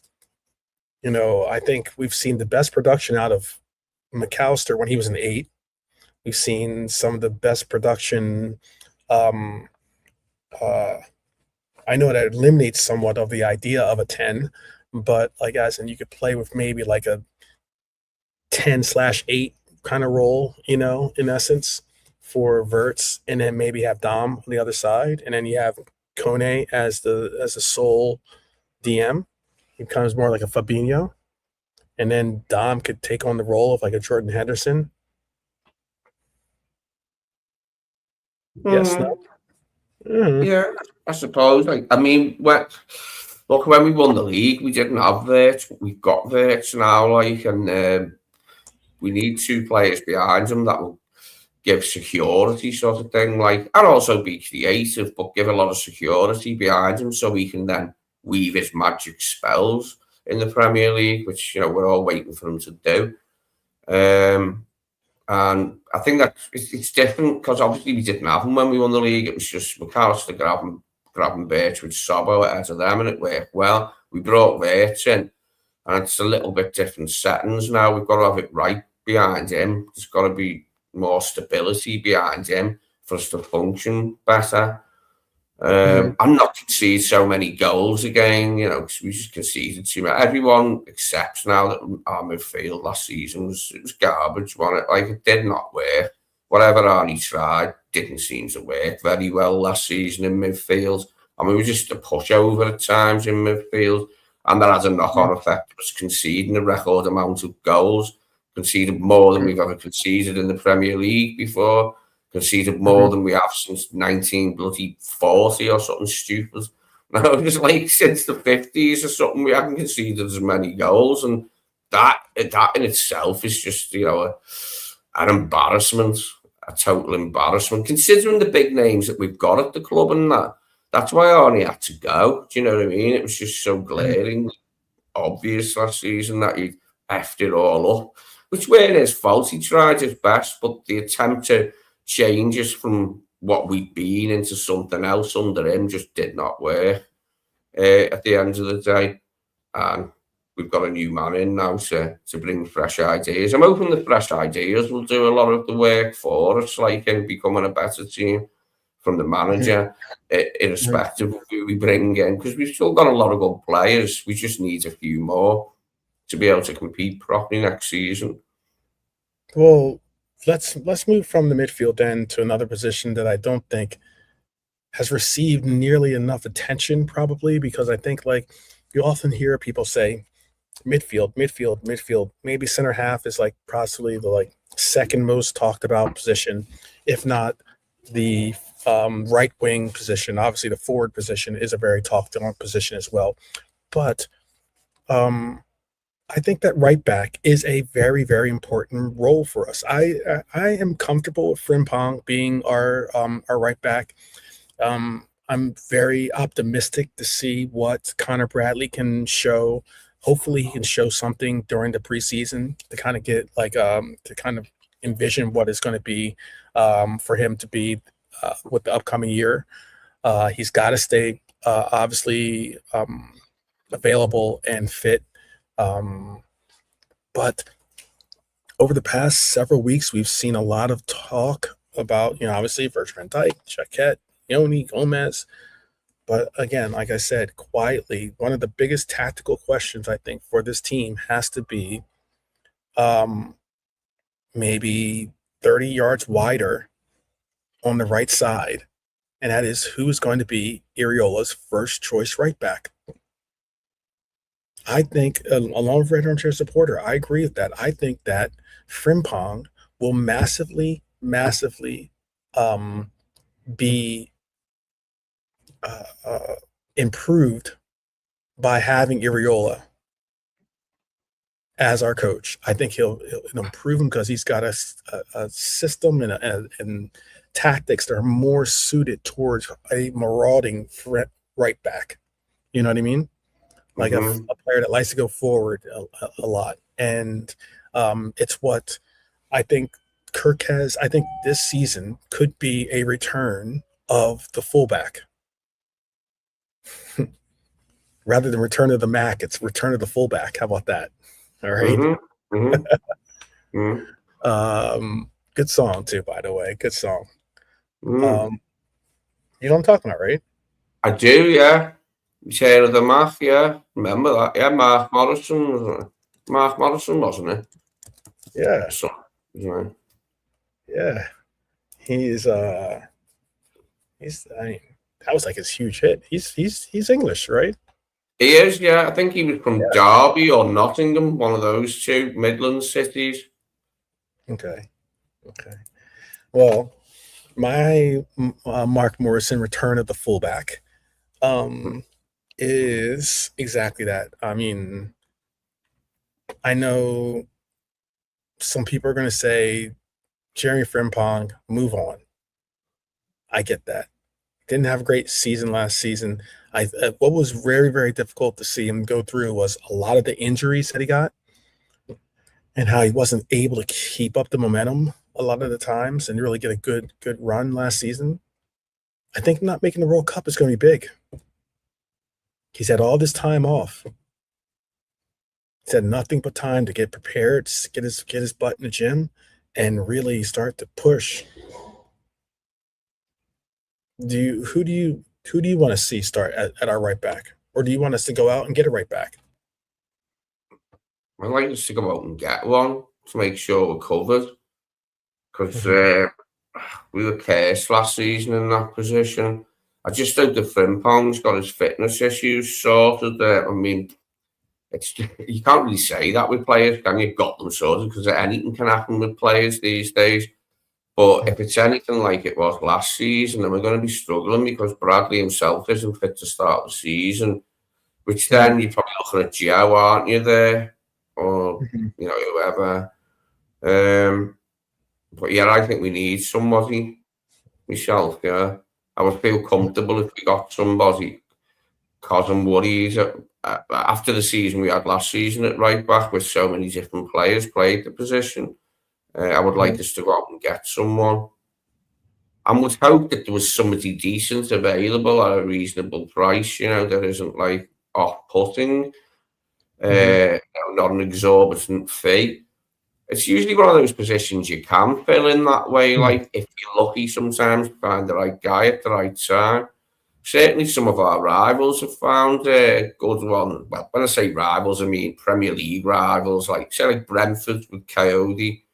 I think we've seen the best production out of McAllister when he was an 8. We've seen some of the best production. I know that eliminates somewhat of the idea of a 10, but like, as in, you could play with maybe like a 10/8 kind of role, in essence, for Wirtz, and then maybe have Dom on the other side, and then you have Koné as the sole DM. He becomes more like a Fabinho, and then Dom could take on the role of like a Jordan Henderson. Yes, no. Mm-hmm. Yeah, I suppose. Like, I mean, when we won the league, we didn't have Wirtz. We've got Wirtz now, like, and we need 2 players behind him that will give security, sort of thing, like, and also be creative, but give a lot of security behind him so he can then weave his magic spells in the Premier League, which we're all waiting for him to do. And I think that it's different because obviously we didn't have him when we won the league. It was just McAllister, Gravenberch with Sobbo ahead of them, and it worked well. We brought Wirtz in, and it's a little bit different settings now. We've got to have it right behind him. There's got to be more stability behind him for us to function better. And not concede so many goals again, because we just conceded too much. Everyone accepts now that our midfield last season was garbage, wasn't it? Like, it did not work. Whatever Arnie tried didn't seem to work very well last season in midfield. I mean, we were just a pushover at times in midfield, and that has a knock-on effect. It was conceding a record amount of goals, conceded more than we've ever conceded in the Premier League before. Conceded more than we have since 1940 or something stupid. No, it was like since the 50s or something, we haven't conceded as many goals, and that in itself is just an embarrassment, a total embarrassment. Considering the big names that we've got at the club, and that's why Arnie had to go. Do you know what I mean? It was just so glaring, obvious last season that he effed it all up, which weren't his fault. He tried his best, but the attempt to change us from what we'd been into something else under him just did not work at the end of the day. And we've got a new man in now to bring fresh ideas. I'm hoping the fresh ideas will do a lot of the work for us, like in becoming a better team from the manager, irrespective of who we bring in, because we've still got a lot of good players. We just need a few more to be able to compete properly next season. Well, let's move from the midfield then to another position that I don't think has received nearly enough attention, probably because I think, like, you often hear people say midfield. Maybe center half is like possibly the second most talked about position, if not the right wing position. Obviously, the forward position is a very talked about position as well. But I think that right back is a very, very important role for us. I am comfortable with Frimpong being our right back. I'm very optimistic to see what Connor Bradley can show. Hopefully, he can show something during the preseason to kind of get to kind of envision what it's going to be for him to be with the upcoming year. He's got to stay obviously available and fit. But over the past several weeks, we've seen a lot of talk about, obviously Virgil van Dijk, Jaquette, Yoni, Gomez. But again, like I said, quietly, one of the biggest tactical questions I think for this team has to be maybe 30 yards wider on the right side. And that is who's going to be Iraola's first choice right back. I think, along with Red Armchair Supporter, I agree with that. I think that Frimpong will massively be improved by having Iraola as our coach. I think he'll improve him because he's got a system and tactics that are more suited towards a marauding right back. You know what I mean? Like a player that likes to go forward a lot. And it's what I think Kirk has. I think this season could be a return of the fullback. Rather than return of the Mac, it's return of the fullback. How about that? All right. Good song too, by the way. Good song. You know what I'm talking about, right? I do, yeah. Share of the Mac, yeah. Remember that? Yeah, Mark Morrison, wasn't it? Yeah. So, yeah. Yeah. He's I mean, that was like his huge hit. He's English, right? He is, yeah. I think he was from Derby or Nottingham, one of those two Midland cities. Okay. Well, my Mark Morrison return of the fullback is exactly that. I mean, I know some people are going to say, Jeremy Frimpong, move on. I get that. Didn't have a great season last season. What was very, very difficult to see him go through was a lot of the injuries that he got and how he wasn't able to keep up the momentum a lot of the times and really get a good run last season. I think not making the World Cup is going to be big. He's had all this time off. He's had nothing but time to get prepared, get his butt in the gym, and really start to push. Who do you want to see start at our right back, or do you want us to go out and get a right back? I'd like us to go out and get one to make sure we're covered, because we were cursed last season in that position. I just think that Frimpong's got his fitness issues sorted. I mean, you can't really say that with players, can you? Got them sorted, because anything can happen with players these days. But if it's anything like it was last season, then we're going to be struggling because Bradley himself isn't fit to start the season. Which then you're probably looking at Gio, aren't you, there? Or, whoever. But yeah, I think we need somebody. Myself, yeah. I would feel comfortable if we got somebody, because I'm worried after the season we had last season at right back, with so many different players played the position. I would like us to go out and get someone. I would hope that there was somebody decent available at a reasonable price, that isn't like off-putting, not an exorbitant fee. It's usually one of those positions you can fill in that way, like if you're lucky sometimes to find the right guy at the right time. Certainly some of our rivals have found a good one. Well, when I say rivals, I mean Premier League rivals, like Brentford with Coyote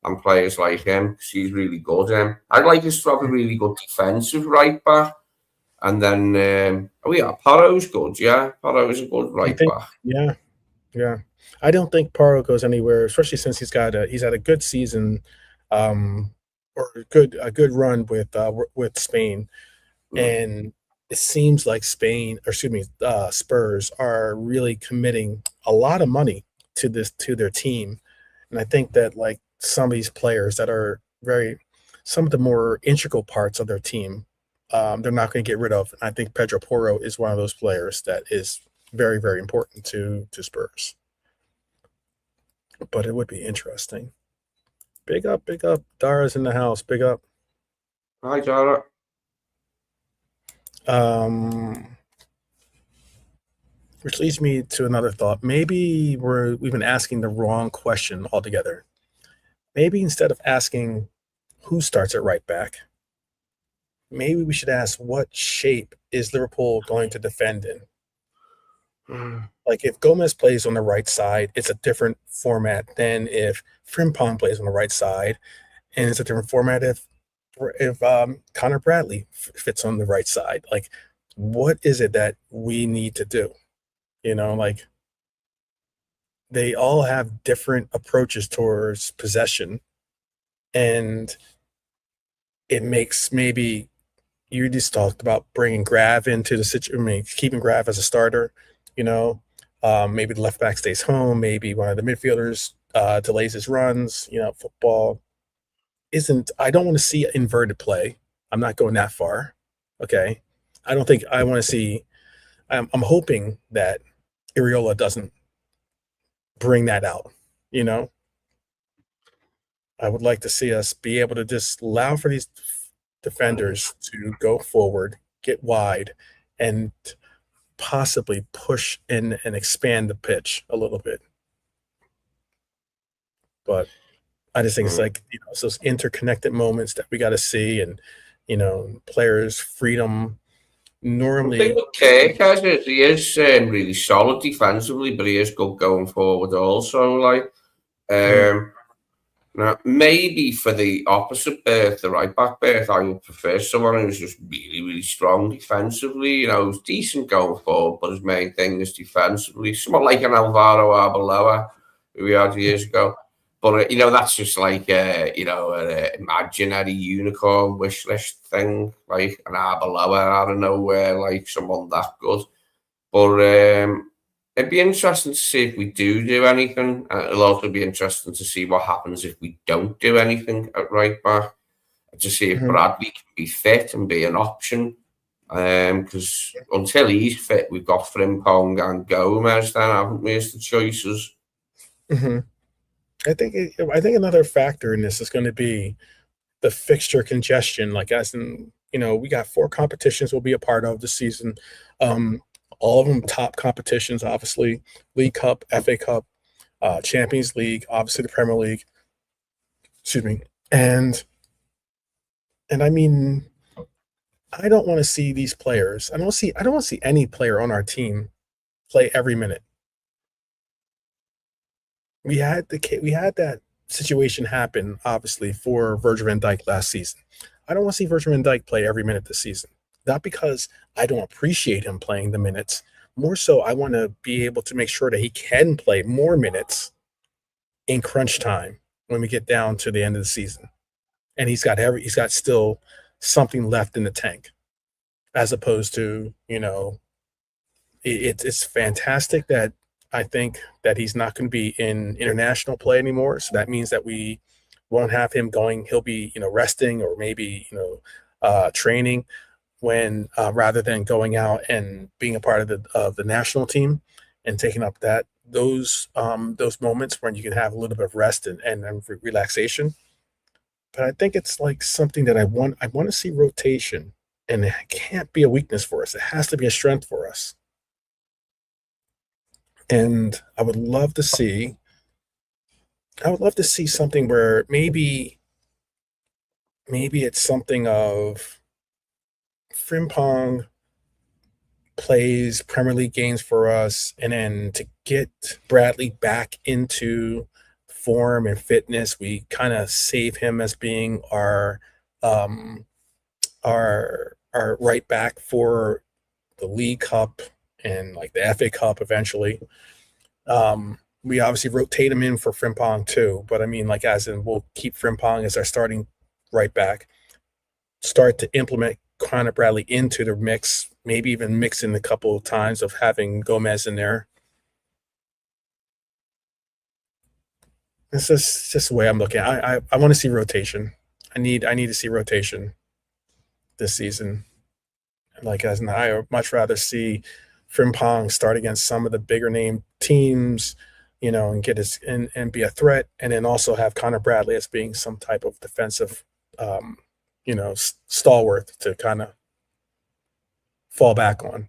and players like him, because he's really good. I'd like us to have a really good defensive right back. And then, Porro's good, yeah? Porro's a good right back. Yeah. Yeah, I don't think Paro goes anywhere, especially since he's had a good season, um, or a good run with Spain, Mm. and it seems like Spain, or excuse me, Spurs are really committing a lot of money to their team, and I think that like some of these players that are some of the more integral parts of their team, they're not going to get rid of. And I think Pedro Porro is one of those players that is very important to Spurs. But it would be interesting. Big up. Dara's in the house. Big up. Hi, Dara. Um, which leads me to another thought. Maybe we've been asking the wrong question altogether. Maybe instead of asking who starts at right back, maybe we should ask what shape is Liverpool going to defend in? Mm. Like if Gomez plays on the right side, it's a different format than if Frimpong plays on the right side, and it's a different format if Connor Bradley fits on the right side. Like, what is it that we need to do? You know, like they all have different approaches towards possession, and it makes maybe you just talked about bringing Grav into the situation. I mean, keeping Grav as a starter. You know, maybe the left back stays home. Maybe one of the midfielders delays his runs. You know, football isn't. I don't want to see inverted play. I'm not going that far. Okay, I don't think I want to see. I'm hoping that Iraola doesn't bring that out. You know, I would like to see us be able to just allow for these defenders to go forward, get wide, and possibly push in and expand the pitch a little bit. But I just think it's Mm. like, you know, it's those interconnected moments that we got to see, and you know, players' freedom. I think Normally, what Kirk has is he is really solid defensively, but he is good going forward also. Like, mhm, um, now, maybe for the opposite berth, the right back berth, I would prefer someone who's just really strong defensively. You know, who's decent going forward, but his main thing is defensively. Someone like an Alvaro Arbeloa, who we had years ago. But you know, that's just like an imaginary unicorn wish list thing, like an Arbeloa out of nowhere, like someone that good. But it'd be interesting to see if we do anything. It'll also be interesting to see what happens if we don't do anything at right back. To see if mhm, Bradley can be fit and be an option. Because until he's fit, we've got Frimpong and Gomez, then haven't we, as the choices? mhm. I think another factor in this is going to be the fixture congestion. Like as in, you know, we got 4 competitions we'll be a part of this season. Um, all of them top competitions, obviously. League Cup, FA Cup, Champions League, obviously the Premier League. Excuse me. And and I mean, I don't want to see these players. I don't want to see any player on our team play every minute. We had that situation happen, obviously, for Virgil van Dijk last season. I don't want to see Virgil van Dijk play every minute this season. Not because I don't appreciate him playing the minutes. More so, I want to be able to make sure that he can play more minutes in crunch time when we get down to the end of the season, and he's got still something left in the tank, as opposed to, you know, it's fantastic that I think that he's not going to be in international play anymore. So that means that we won't have him going. He'll be, you know, resting or maybe, you know, training when rather than going out and being a part of the national team and taking up those moments when you can have a little bit of rest and relaxation. But I think it's like something that I want to see rotation, and it can't be a weakness for us. It has to be a strength for us. And I would love to see something where maybe it's something of Frimpong plays Premier League games for us, and then to get Bradley back into form and fitness, we kind of save him as being um our right back for the League Cup and like the FA Cup eventually. We obviously rotate him in for Frimpong too, but I mean, like, as in, we'll keep Frimpong as our starting right back. Start to implement Connor Bradley into the mix, maybe even mix in a couple of times of having Gomez in there. It's just the way I'm looking. I want to see rotation. I need to see rotation this season. Like, as in, I would much rather see Frimpong start against some of the bigger name teams, and get his and be a threat, and then also have Connor Bradley as being some type of defensive, stalwart to kind of fall back on.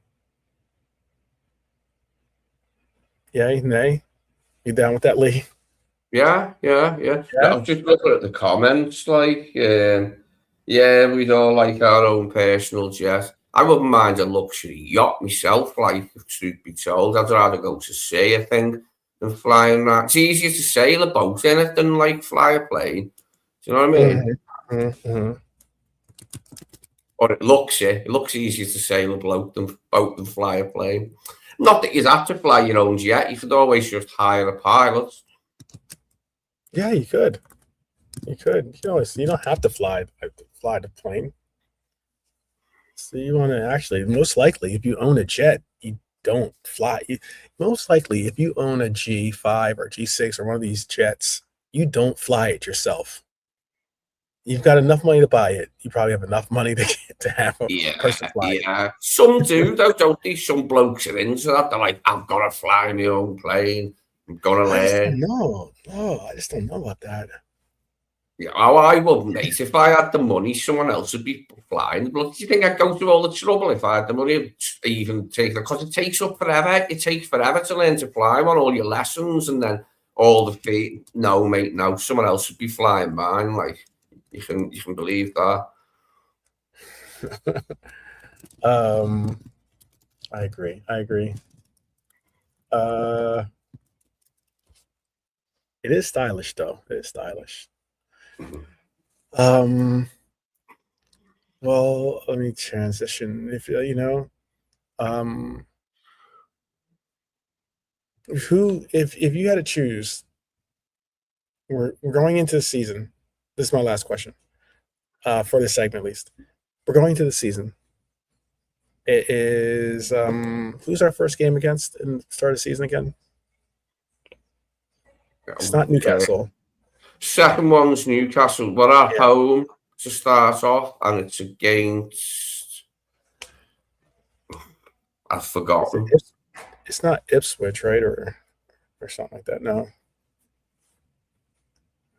Yay, nay? You down with that, Lee? Yeah. Yeah? I'm just looking at the comments, like, yeah, we'd all like our own personal jet. I wouldn't mind a luxury yacht myself, like, if truth be told. I'd rather go to sea, I think, than flying around. It's easier to sail a boat in it than, like, fly a plane. Do you know what I mean? Mm-hmm. Or it looks easier to sail a boat than fly a plane. Not that you'd have to fly your own jet. You could always just hire a pilot. Yeah, you could. You don't have to fly the plane. So you want to actually, most likely, if you own a jet, you don't fly. Most likely, if you own a G5 or G6 or one of these jets, you don't fly it yourself. You've got enough money to buy it. You probably have enough money to have a person fly it. Yeah. Some do, though, don't they? Some blokes are into that. They're like, I've got to fly my own plane. I'm going to learn. No, I just don't know about that. Yeah, I wouldn't, mate. If I had the money, someone else would be flying. But do you think I'd go through all the trouble if I had the money? Even take it, because it takes up forever. It takes forever to learn to fly on all your lessons and then all the fee. No, mate, no. Someone else would be flying mine. Like, you can believe that. I agree. It is stylish, though. It is stylish. Well, let me transition. If you had to choose, we're going into the season. This is my last question, for this segment at least. We're going to the season. It is who's our first game against in the start of the season again? It's not Newcastle. Second one's Newcastle. We're at home to start off, and it's against. I've forgotten. It's not Ipswich, right, or something like that. No.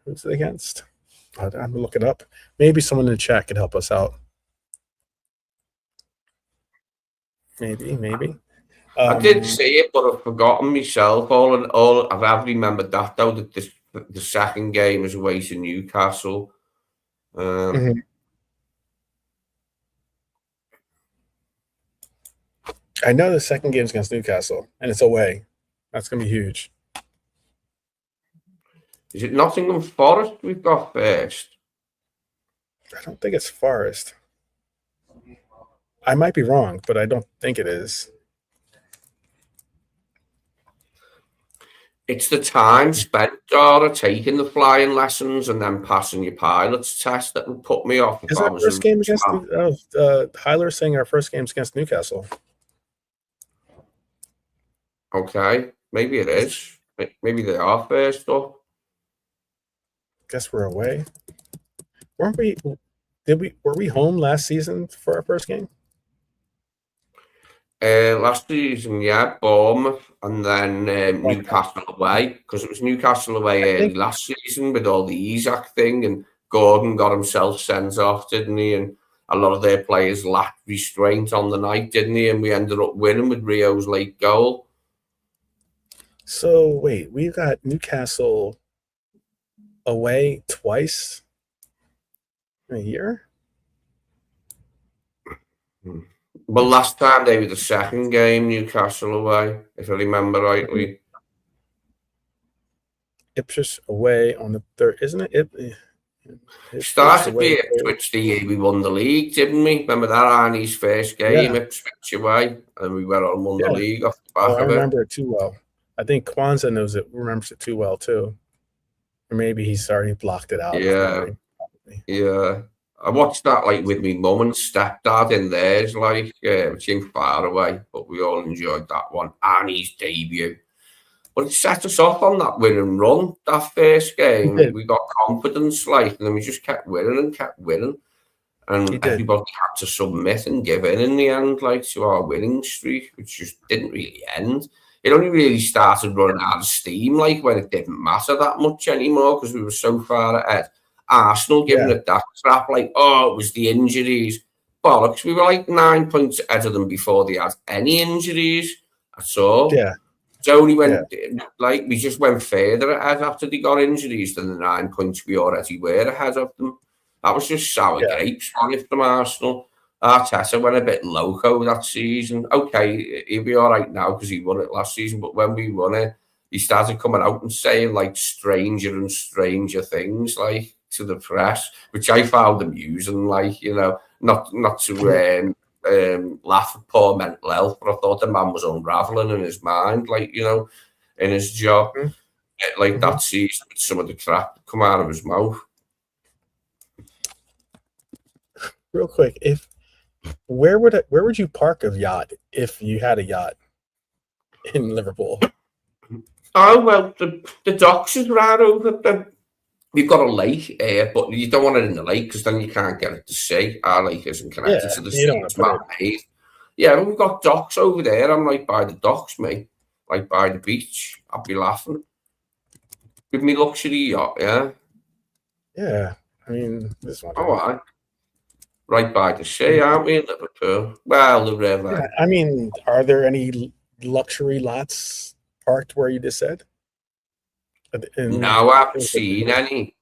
Who's it against? I'm gonna look it up. Maybe someone in the chat could help us out. Maybe. I did see it, but I've forgotten myself. All I've remembered that, though, that the second game is away to Newcastle. I know the second game is against Newcastle, and it's away. That's going to be huge. Is it Nottingham Forest we've got first? I don't think it's Forest. I might be wrong, but I don't think it is. It's the time spent, Dara, taking the flying lessons and then passing your pilot's test that would put me off. Is our first game against Hyler saying our first game's against Newcastle? Okay, maybe it is. Maybe they are first up. Guess we're away. Weren't we? Were we home last season for our first game? Last season, yeah, Bournemouth, and then Newcastle away, because it was Newcastle away early last season with all the Isaac thing, and Gordon got himself sent off, didn't he? And a lot of their players lacked restraint on the night, didn't he? And we ended up winning with Rio's late goal. So wait, we've got Newcastle away twice in a year? Well, last time they were the second game, Newcastle away, if I remember rightly. Ipswich away on the third, isn't it? Started with Ipswich the year we won the league, didn't we? Remember that, Arnie's first game, Ipswich away, and we went on won the league off the back of it. I remember it too well. I think Kwanzaa remembers it too well too, or maybe he's already blocked it out of his Yeah, memory. Probably. yeah. I watched that like with my mum and stepdad in theirs, like which ain't far away, but we all enjoyed that one and his debut. But it set us off on that win and run. That first He game, did. we got confidence, like, and then we just kept winning and kept winning. And He did. everybody had to submit and give in the end, like, to our winning streak, which just didn't really end. It only really started running out of steam, like, when it didn't matter that much anymore because we were so far ahead. Arsenal giving it that crap, like, oh, it was the injuries. Bollocks, we were like 9 points ahead of them before they had any injuries at all. Yeah. So only when, like, we just went further ahead after they got injuries than the 9 points we already were ahead of them. That was just sour grapes on it from Arsenal. Arteta went a bit loco that season. Okay, he'll be all right now because he won it last season, but when we won it, he started coming out and saying like stranger and stranger things like to the press, which I found amusing. Like, you know, not to laugh at poor mental health, but I thought the man was unraveling in his mind, like, you know, in his job. Like that season, some of the crap that come out of his mouth. Real quick, where would you park a yacht if you had a yacht in Liverpool? Oh well, the docks is right over there. We've got a lake here, but you don't want it in the lake because then you can't get it to sea. Our lake isn't connected to the sea. It's man-made. Yeah, but we've got docks over there. I'm like by the docks, mate. Like by the beach. I'd be laughing. Give me luxury yacht, yeah. Yeah, I mean, this one. All right. Right by the sea, aren't we, in Liverpool? Well, the river. Yeah, I mean, are there any luxury lots parked where you just said? No, I haven't seen any.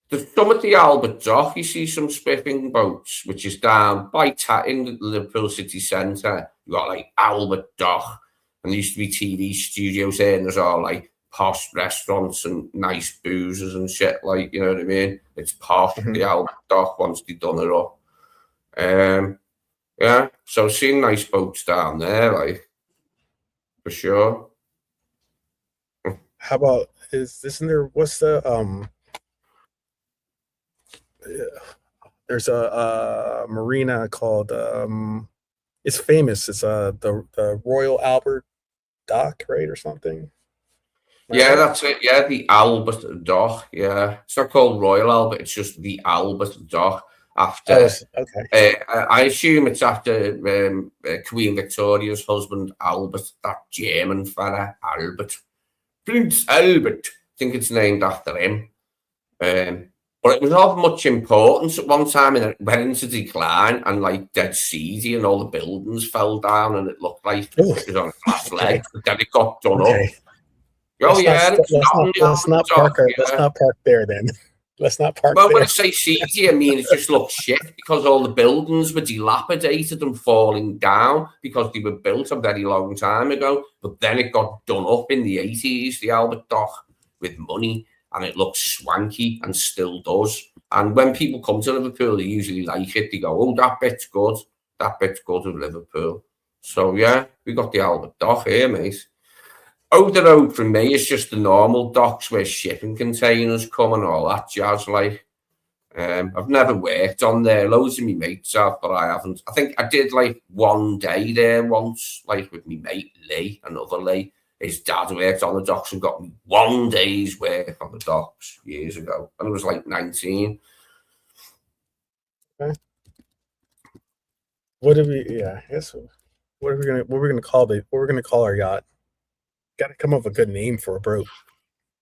There's some at the Albert Dock. You see some spiffing boats, which is down by in the Liverpool city centre. You got like Albert Dock, and there used to be TV studios there, and there's all like posh restaurants and nice boozers and shit. Like, you know what I mean? It's posh. The Albert Dock once they done it up. Yeah, so seeing nice boats down there, like, for sure. How about isn't there? What's the There's a marina called it's famous. It's the Royal Albert Dock, right, or something. Yeah, that's it. Yeah, the Albert Dock. Yeah, it's not called Royal Albert. It's just the Albert Dock. After, I assume it's after Queen Victoria's husband, Albert, that German fella, Albert. Prince Albert. I think it's named after him. But it was of much importance at one time, and it went into decline and like dead seedy, and all the buildings fell down, and it looked like it was on its last leg. But then it got done up. Oh let's not park there then. Let's not park well, there. when I say seedy, I mean it just looks shit because all the buildings were dilapidated and falling down because they were built a very long time ago. But then it got done up in the 80s, the Albert Dock, with money, and it looks swanky and still does. And when people come to Liverpool, they usually like it. They go, oh, that bit's good. That bit's good with Liverpool. So, yeah, we got the Albert Dock here, mate. Over the road from me is just the normal docks where shipping containers come and all that jazz, like. I've never worked on there. Loads of me mates have, but I haven't. I think I did like one day there once, like with me mate Lee, another Lee. His dad worked on the docks and got me 1 day's work on the docks years ago. And I was like 19. Okay. What are we gonna call our yacht? Gotta come up with a good name for a boat.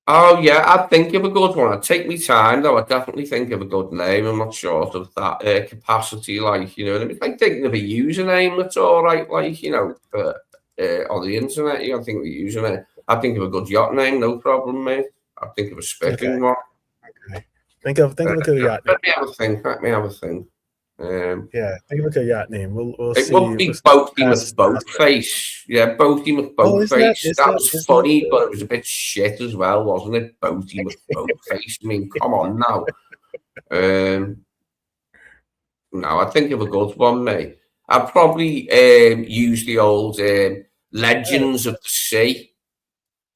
Oh yeah, I'd think of a good one. I'd take me time though. I'd definitely think of a good name. I'm not short of that capacity, like, you know what I mean? Like thinking of a username that's all right, like, you know, on the internet, you gotta think of a username. I'd think of a good yacht name, no problem, mate. I'd think of a spiffing one. Okay. Think of a good yacht name. Let me have a think. Yeah, think of a good yacht name. We'll it see. Would be Boaty McBoatface. Yeah, Boaty McBoatface. That was funny, but it was a bit shit as well, wasn't it? Boaty McBoatface. I mean, come on now. No, I think of a good one, mate. I'd probably use the old Legends of the Sea.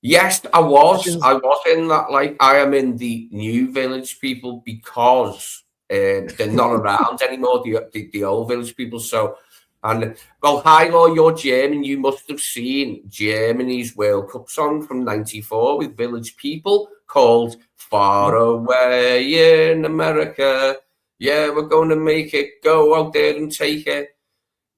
Yes, I was. Legends? I was in that. Like, I am in the new village people because they're not around anymore. The old village people. So, and well, hi, Law, you're German. You must have seen Germany's World Cup song from '94 with village people called "Far Away in America." Yeah, we're going to make it. Go out there and take it.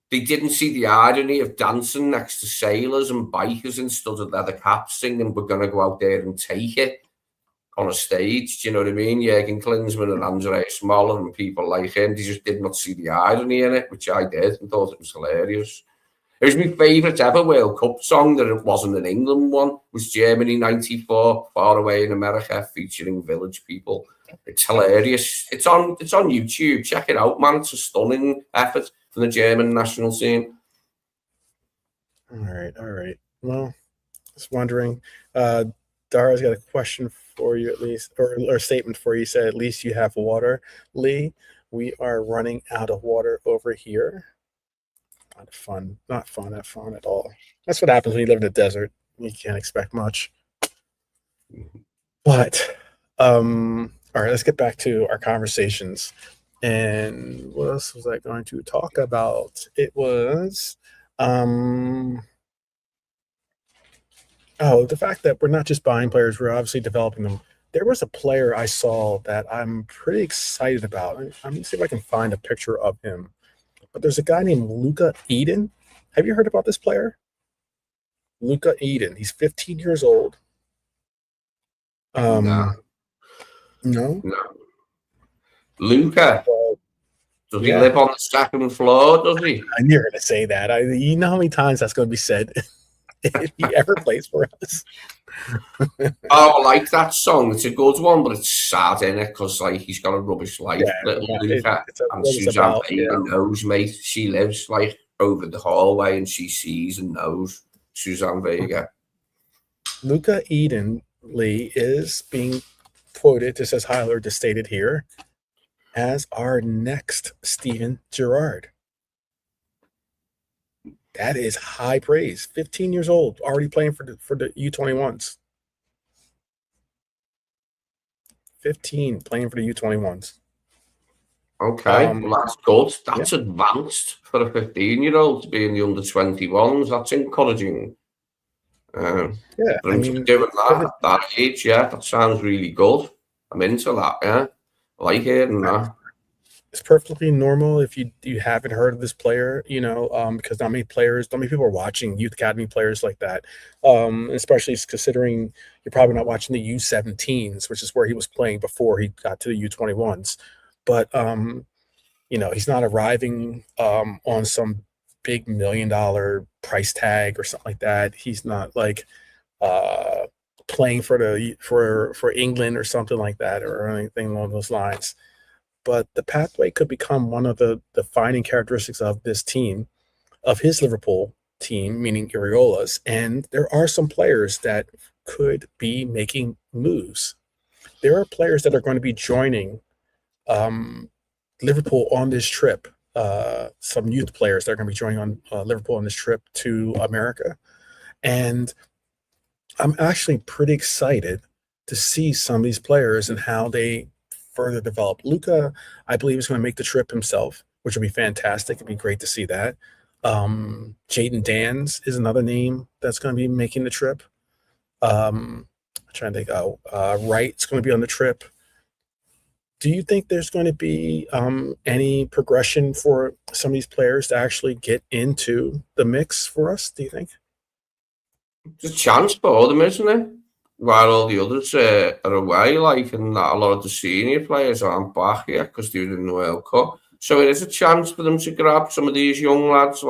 They didn't see the irony of dancing next to sailors and bikers in studded leather caps singing, we're going to go out there and take it on a stage. Do you know what I mean? Jürgen Klinsmann and Andreas Moller and people like him, they just did not see the irony in it, which I did and thought it was hilarious. It was my favourite ever World Cup song that it wasn't an England one, was Germany '94, Far Away in America, featuring village people. It's hilarious. It's on YouTube. Check it out, man. It's a stunning effort from the German national team. All right. Well, just wondering. Dara's got a question for you, at least, or a statement for you. He said, "At least you have water, Lee. We are running out of water over here." Not fun at all. That's what happens when you live in the desert. You can't expect much. But all right, let's get back to our conversations. And what else was I going to talk about? It was the fact that we're not just buying players, we're obviously developing them. There was a player I saw that I'm pretty excited about. I'm going to see if I can find a picture of him. But there's a guy named Luca Eden. Have you heard about this player? Luca Eden. He's 15 years old. No. No. Luca. Does he live on the second floor, does he? I knew you were going to say that. You know how many times that's going to be said if he ever plays for us. I like that song. It's a good one, but it's sad, innit? Because like he's got a rubbish life, little Luca. And Suzanne Vega knows, mate. She lives like over the hallway and she sees and knows Suzanne Vega. Luca Eden, Lee, is being quoted, just as Hyler just stated here, as our next Steven Gerrard. That is high praise. 15 years old, already playing for the U21s. 15 playing for the U21s. Okay, well, that's good. That's advanced for a 15-year-old to be in the under-21s. That's encouraging. I mean, doing that at that age, that sounds really good. I'm into that, I like hearing that. It's perfectly normal if you haven't heard of this player, because not many people are watching youth academy players like that, especially considering you're probably not watching the U17s, which is where he was playing before he got to the U21s. But he's not arriving on some big $1 million price tag or something like that. He's not like playing for England or something like that or anything along those lines. But the pathway could become one of the defining characteristics of this team, of his Liverpool team, meaning Iraola's. And there are some players that could be making moves. There are players that are going to be joining Liverpool on this trip. Some youth players that are going to be joining on Liverpool on this trip to America. And I'm actually pretty excited to see some of these players and how they further develop. Luca, I believe, is going to make the trip himself, which would be fantastic. It'd be great to see that. Jaden Dans is another name that's going to be making the trip. I'm trying to think. Wright's going to be on the trip. Do you think there's going to be any progression for some of these players to actually get into the mix for us? Do you think? There's a chance for them, isn't it? While all the others are away, and a lot of the senior players aren't back yet because they're in the World Cup. So it is a chance for them to grab some of these young lads.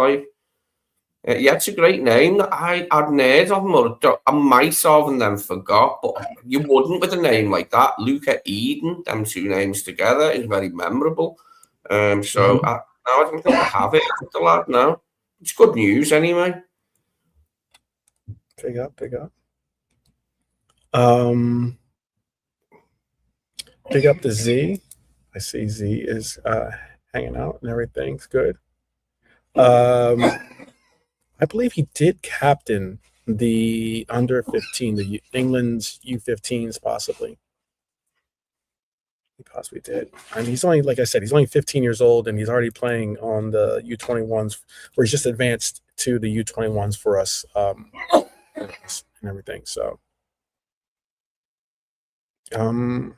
It's a great name. I'd heard of him, or I might have and then forgot, but you wouldn't with a name like that. Luca Eden, them two names together is very memorable. So I don't think I have it with the lad now. It's good news anyway. Big up. Big up to Z. I see Z is hanging out and everything's good. I believe he did captain the under 15, the England's U15s possibly. He possibly did. I mean, he's only, like I said, he's only 15 years old, and he's already playing on the U21s, where he's just advanced to the U21s for us, and everything. So, the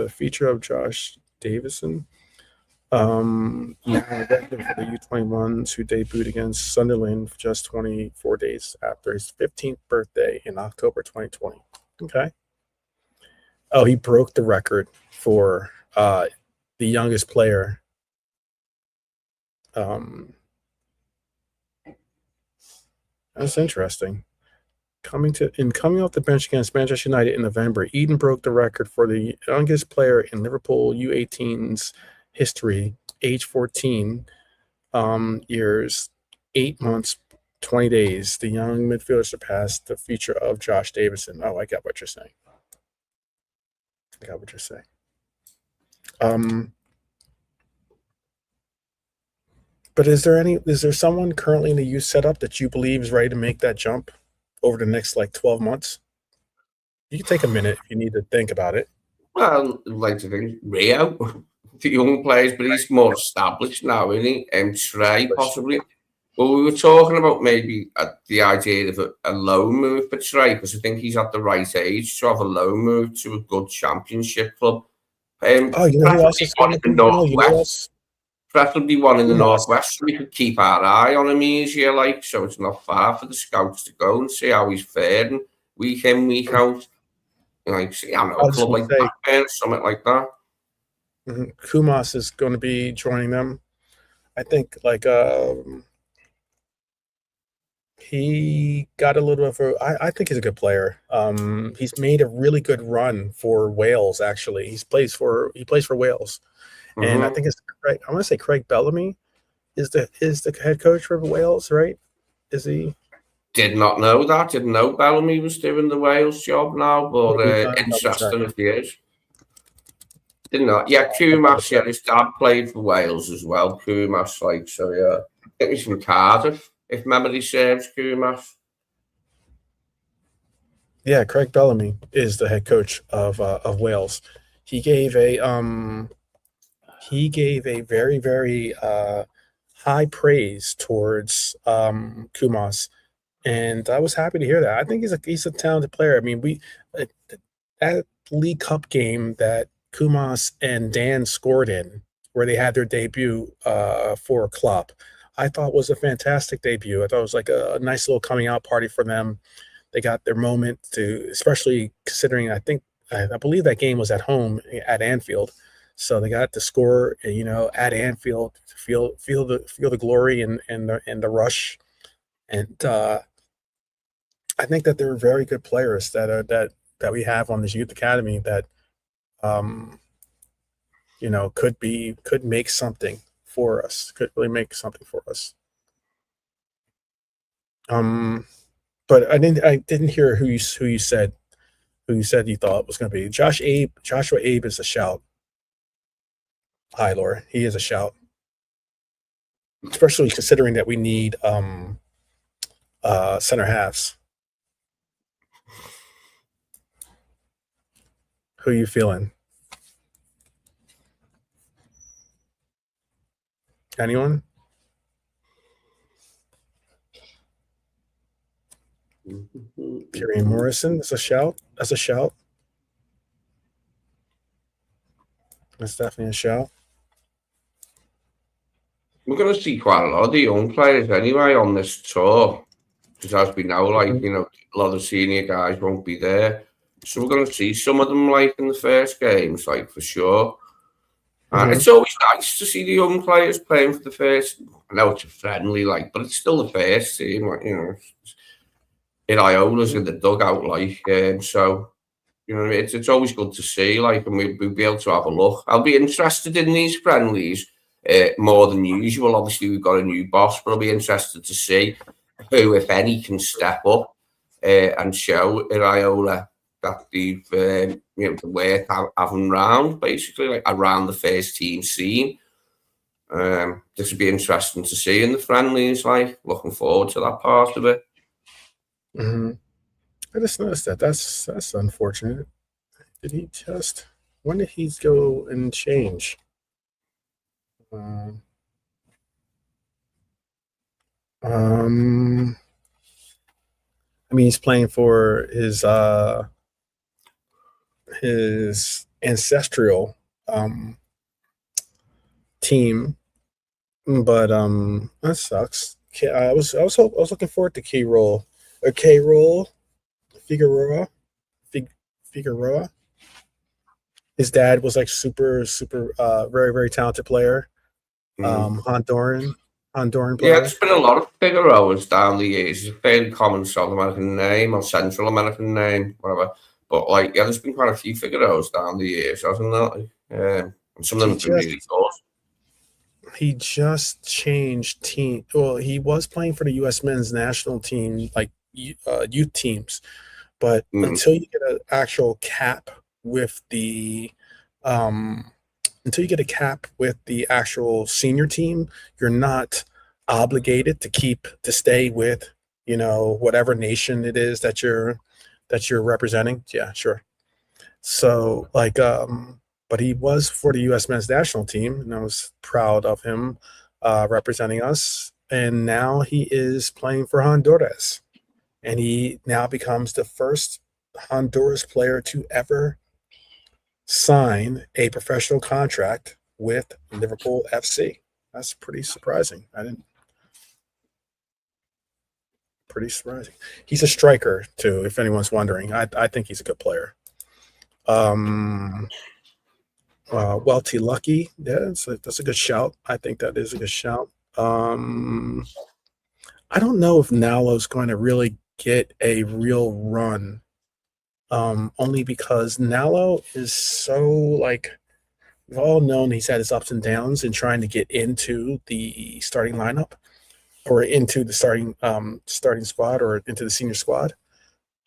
feature of Josh Davison. Now for the U21s who debuted against Sunderland just 24 days after his 15th birthday in October 2020. Okay. Oh, he broke the record for the youngest player. That's interesting. Coming off the bench against Manchester United in November, Eden broke the record for the youngest player in Liverpool U18's history, age 14 years, 8 months, 20 days. The young midfielder surpassed the feature of Josh Davison. Oh, I got what you're saying. But is there someone currently in the youth setup that you believe is ready to make that jump over the next 12 months? You can take a minute if you need to think about it. Well, I'd like to think Rio, the young players, but he's more established now, isn't he? Trey, possibly. Well, we were talking about maybe the idea of a loan move for Trey, because I think he's at the right age to have a loan move to a good championship club. You know who else is one in the Northwest. Preferably one in the Northwest, so we could keep our eye on him easier, so it's not far for the scouts to go and see how he's faring week in, week out. See, I don't know, a club like Blackburn, something like that. Kumas is going to be joining them. I think he got a little bit of I think he's a good player. He's made a really good run for Wales. Actually, he plays for Wales, and I think it's right. I want to say Craig Bellamy is the head coach for Wales, right? Is he? Did not know that. Didn't know Bellamy was doing the Wales job now, but interesting if he is. Didn't know. Yeah, Kumas, his dad played for Wales as well. Kumas, so yeah. I think he's from Cardiff, if memory serves, Kumas. Yeah, Craig Bellamy is the head coach of Wales. He gave a very, very high praise towards Kumas. And I was happy to hear that. I think he's a talented player. I mean, that League Cup game that Kumas and Dan scored in, where they had their debut for Klopp, I thought was a fantastic debut. I thought it was like a nice little coming out party for them. They got their moment to, especially considering I believe that game was at home at Anfield, so they got to score, at Anfield, feel the glory and the rush, and I think that they're very good players that we have on this youth academy that, could make something for us. Could really make something for us. But I didn't hear who you said you thought was going to be. Joshua Abe is a shout. Hi, Laura. He is a shout, especially considering that we need center halves. Who are you feeling? Anyone? Kieran Morrison is a shout. That's a shout. That's definitely a shout. We're going to see quite a lot of the young players anyway on this tour, because as we know, a lot of senior guys won't be there. So we're going to see some of them in the first games, for sure. And it's always nice to see the young players playing for the first. I know it's a friendly, but it's still the first team. Iraola's in the dugout, so it's always good to see, and we'll be able to have a look. I'll be interested in these friendlies more than usual. Obviously, we've got a new boss, but I'll be interested to see who, if any, can step up and show Iraola that they've the worth having round, basically, around the first team scene. This would be interesting to see in the friendlies. Like, looking forward to that part of it. Mm-hmm. I just noticed that. That's unfortunate. Did he just? When did he go and change? Um, I mean, he's playing for his ancestral team, but that sucks. I was looking forward to K-Roll Figueroa. Figueroa. His dad was like super very very talented player. Honduran Yeah, player. there's been a lot of Figueroas down the years. It's a fairly common South American name or Central American name, whatever. But like, yeah, there's been quite a few Figueroas down the years, hasn't there? And some of them have been really good. He just changed team. Well, he was playing for the U.S. men's national team, like youth teams, but until you get an actual cap with the actual senior team, you're not obligated to stay with, whatever nation it is that you're representing. Yeah, sure. So like, but he was for the U.S. men's national team, and I was proud of him representing us. And now he is playing for Honduras, and he now becomes the first Honduras player to ever sign a professional contract with Liverpool FC. That's pretty surprising. Pretty surprising. He's a striker too, if anyone's wondering. I think he's a good player. Welty Lucky, yeah, that's a good shout. I think that is a good shout. I don't know if Nalo's going to really get a real run. Only because Nalo is so, like, we've all known he's had his ups and downs in trying to get into the starting lineup or into the starting squad or into the senior squad.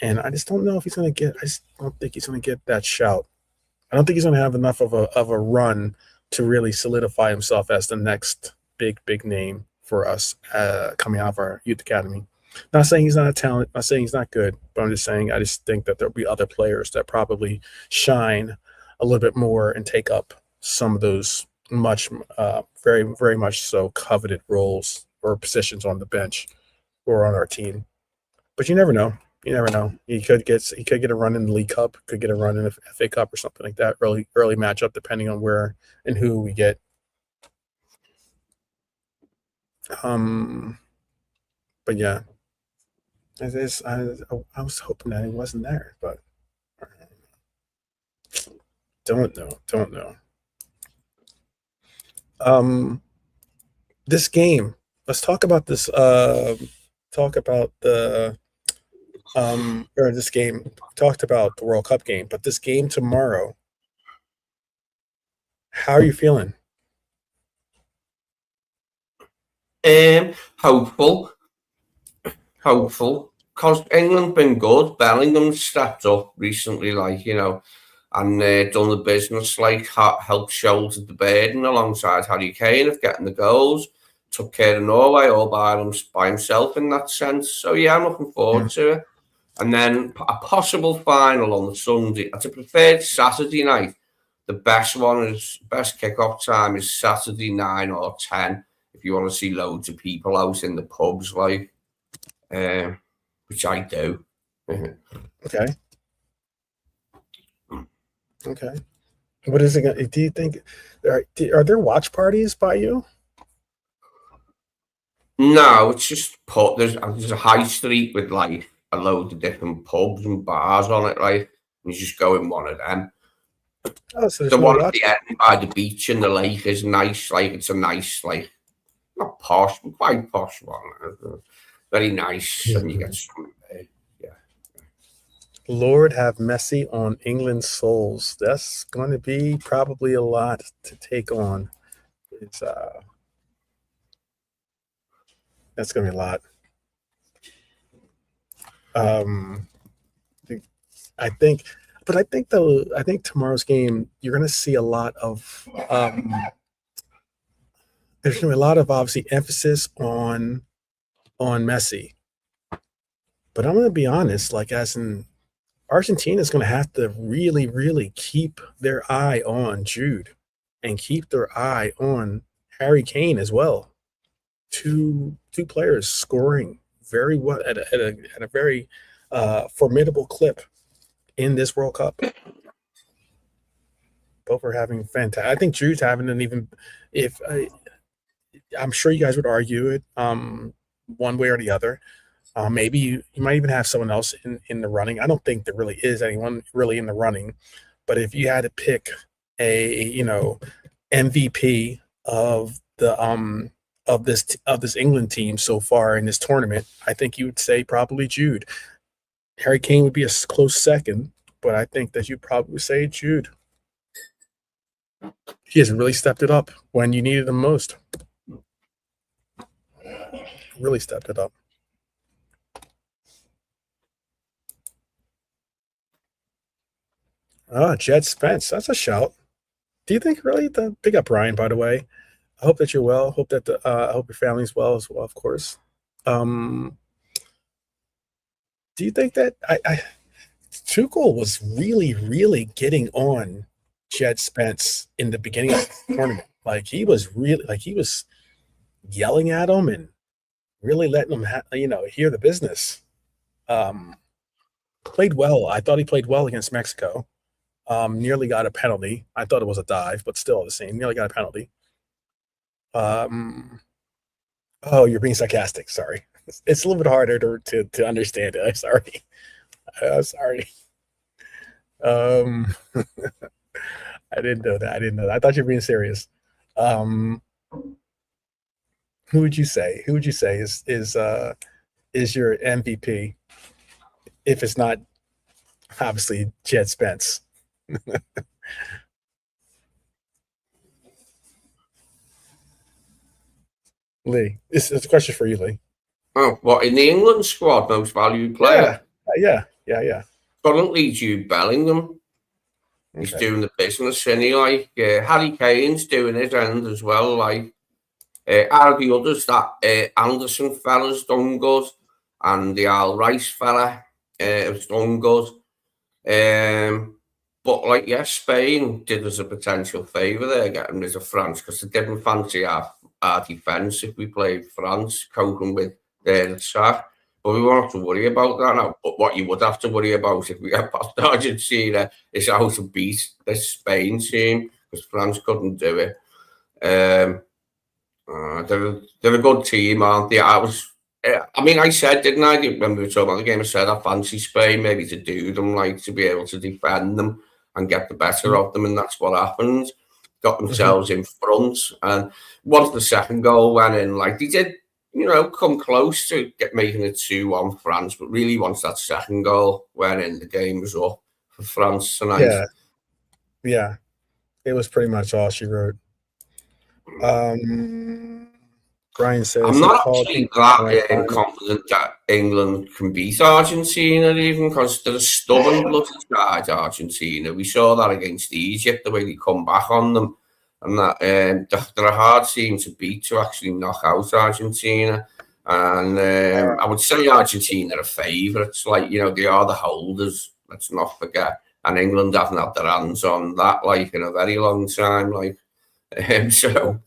And I just don't know if he's going to get. I just don't think he's going to get that shout. I don't think he's going to have enough of a run to really solidify himself as the next big name for us coming out of our youth academy. Not saying he's not a talent. Not saying he's not good. But I'm just saying I just think that there'll be other players that probably shine a little bit more and take up some of those very very much so coveted roles or positions on the bench or on our team. But you never know. You never know. He could get a run in the League Cup, could get a run in the FA Cup or something like that. Early matchup, depending on where and who we get. But yeah, I was hoping that he wasn't there, but don't know. This game. Let's talk about this. Talk about the or this game. Talked about the World Cup game, but this game tomorrow. How are you feeling? Hopeful. Because England been good. Bellingham stepped up recently, and done the business, helped shoulder the burden alongside Harry Kane of getting the goals. Took care of Norway all by himself in that sense. So yeah, I'm looking forward to it. And then a possible final on the Sunday. I'd prefer Saturday night. The best kickoff time is Saturday 9 or 10. If you want to see loads of people out in the pubs, which I do. Okay. What is it going? Do you think are there watch parties by you? No, it's just there's a high street with a load of different pubs and bars on it, and you just go in one of them. Oh, so the one at the end by the beach and the lake is nice. It's a nice, not posh, but quite posh one. Very nice, and you get some. Yeah. Lord have mercy on England's souls. That's going to be probably a lot to take on. That's going to be a lot. I think tomorrow's game you're going to see a lot of. I there's going to be a lot of obviously emphasis on Messi. But I'm going to be honest, like as in Argentina is going to have to really, really keep their eye on Jude and keep their eye on Harry Kane as well. Two players scoring very well at a very formidable clip in this World Cup. Both are having fantastic. I think Jude's having an even. If I'm sure you guys would argue it one way or the other. Maybe you might even have someone else in the running. I don't think there really is anyone really in the running, but if you had to pick a MVP of the of this England team so far in this tournament, I think you would say probably Jude. Harry Kane would be a close second, but I think that you'd probably say Jude. He has really stepped it up when you needed him most. Really stepped it up. Jed Spence. That's a shout. Do you think really big up Brian, by the way? I hope that you're well. Hope that I hope your family's well as well, of course. Do you think that Tuchel was really, really getting on Jed Spence in the beginning of the tournament? Like he was yelling at him and really letting him hear the business. Played well. I thought he played well against Mexico. Nearly got a penalty. I thought it was a dive, but still the same. Nearly got a penalty. Oh, you're being sarcastic. Sorry. It's a little bit harder to understand it. I'm sorry. I'm sorry. I didn't know that. I thought you were being serious. Who would you say? Who would you say is your MVP? If it's not obviously Jed Spence. Lee, it's a question for you, Lee. Oh, what in the England squad, most valued player? Yeah. Currently, Jude Bellingham. He's doing the business, and Harry Kane's doing his end as well. Like, out of the others, that Anderson fella's done good, and the Al Rice fella has done good. But Spain did us a potential favour there, getting rid of France, because they didn't fancy our defence if we played France, coping with their attack. But we won't have to worry about that now. But what you would have to worry about if we get past Argentina is how to beat this Spain team, because France couldn't do it. They're a good team, aren't they? I said, didn't I, when we were talking about the game, I said I fancy Spain maybe to do them, like to be able to defend them and get the better of them, and that's what happened. Got themselves in front, and once the second goal went in, like they did, come close to making it 2-1 France, but really once that second goal went in, the game was up for France tonight. Yeah. It was pretty much all she wrote. Brian says I'm not actually that confident that England can beat Argentina, even because they're a stubborn bloody side, Argentina. We saw that against Egypt, the way they come back on them, and that they're a hard team to beat, to actually knock out Argentina. And I would say Argentina are favourites. Like, they are the holders. Let's not forget. And England haven't had their hands on that in a very long time. So.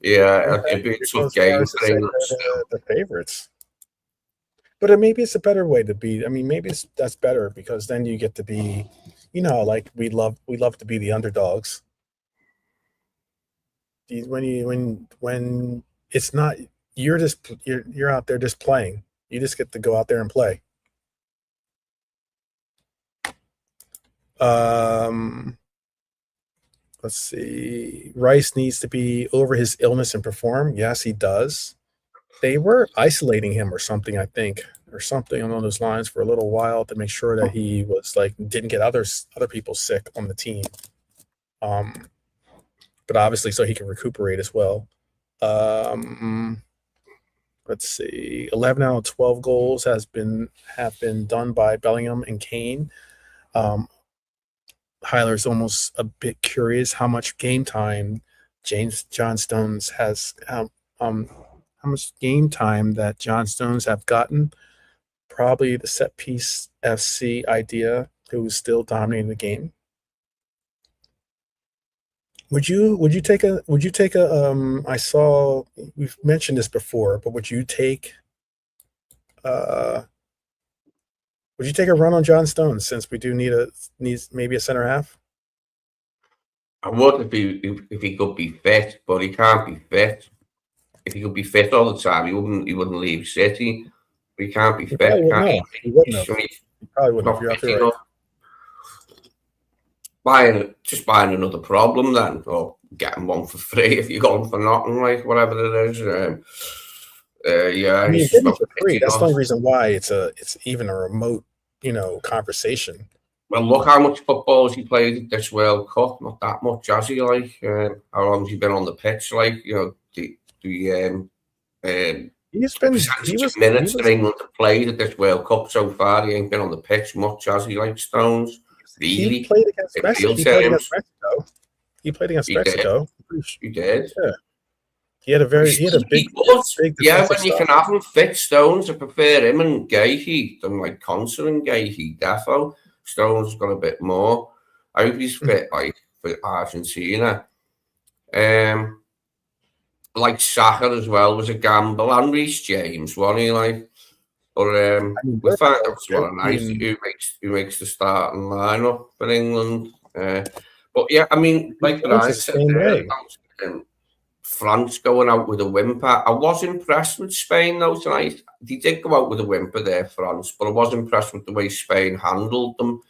Yeah, it'd be a tough game for England. The favorites, but maybe it's a better way to be. I mean, maybe that's better, because then you get to be, like we love to be the underdogs. When it's not, you're out there just playing. You just get to go out there and play. Let's see. Rice needs to be over his illness and perform. Yes, he does. They were isolating him or something, I think, or something along those lines for a little while to make sure that he was didn't get other people sick on the team. But obviously, so he can recuperate as well. Let's see. 11 out of 12 goals have been done by Bellingham and Kane. Heiler's almost a bit curious how much game time John Stones has how much game time that John Stones have gotten. Probably the set piece FC idea, who's still dominating the game. Would you take a I saw we've mentioned this before, but would you take a run on John Stones, since we do needs maybe a center half? I would if he could be fit, but he can't be fit. If he could be fit all the time, he wouldn't leave City. But he can't be He fit. probably wouldn't Can't know. He wouldn't have. He probably wouldn't have. You're absolutely right. Buying another problem then, or getting one for free if you're going for nothing, like whatever it is. Yeah, I mean, he's getting not it for free. fit That's the enough. only reason why it's even a remote, conversation. Well, look how much football has he played at this World Cup. Not that much, has he? Like, how long has he been on the pitch? Like, He's been percentage of minutes that England have played at this World Cup so far, he ain't been on the pitch much, has he? Like Stones, really? He played against Mexico. He played against Mexico. He did. Yeah. He had a big yeah, when you can have him fit, Stones, I prefer him and Gahey than like Conser and Gahey. Defo. Stones got a bit more. I hope he's fit, like, for Argentina. Like Saka as well was a gamble, and Reece James, wasn't he? Like, but we'll find out tomorrow night who makes the starting lineup for England. But yeah, I mean, like Brian said, France going out with a whimper. I was impressed with Spain though tonight. They did go out with a whimper there, France, but I was impressed with the way Spain handled them.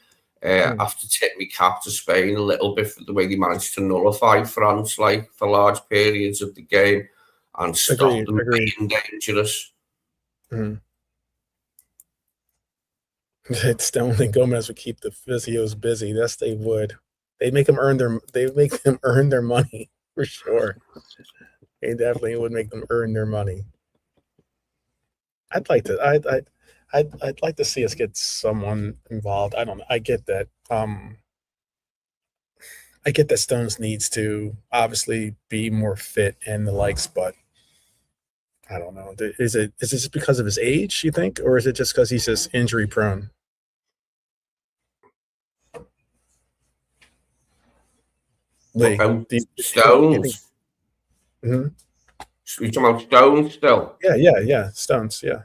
After tipping my cap to Spain a little bit for the way they managed to nullify France, like, for large periods of the game, and stop them being dangerous. Stone and Gomez would keep the physios busy. Yes, they would. They make them earn their money for sure. They definitely would make them earn their money. I'd like to see us get someone involved. I don't know. I get that. I get that Stones needs to obviously be more fit and the likes, but I don't know. Is this because of his age, you think, or is it just because he's just injury prone? Stones. Mm-hmm. We're talking about Stones still. Yeah. Stones, yeah.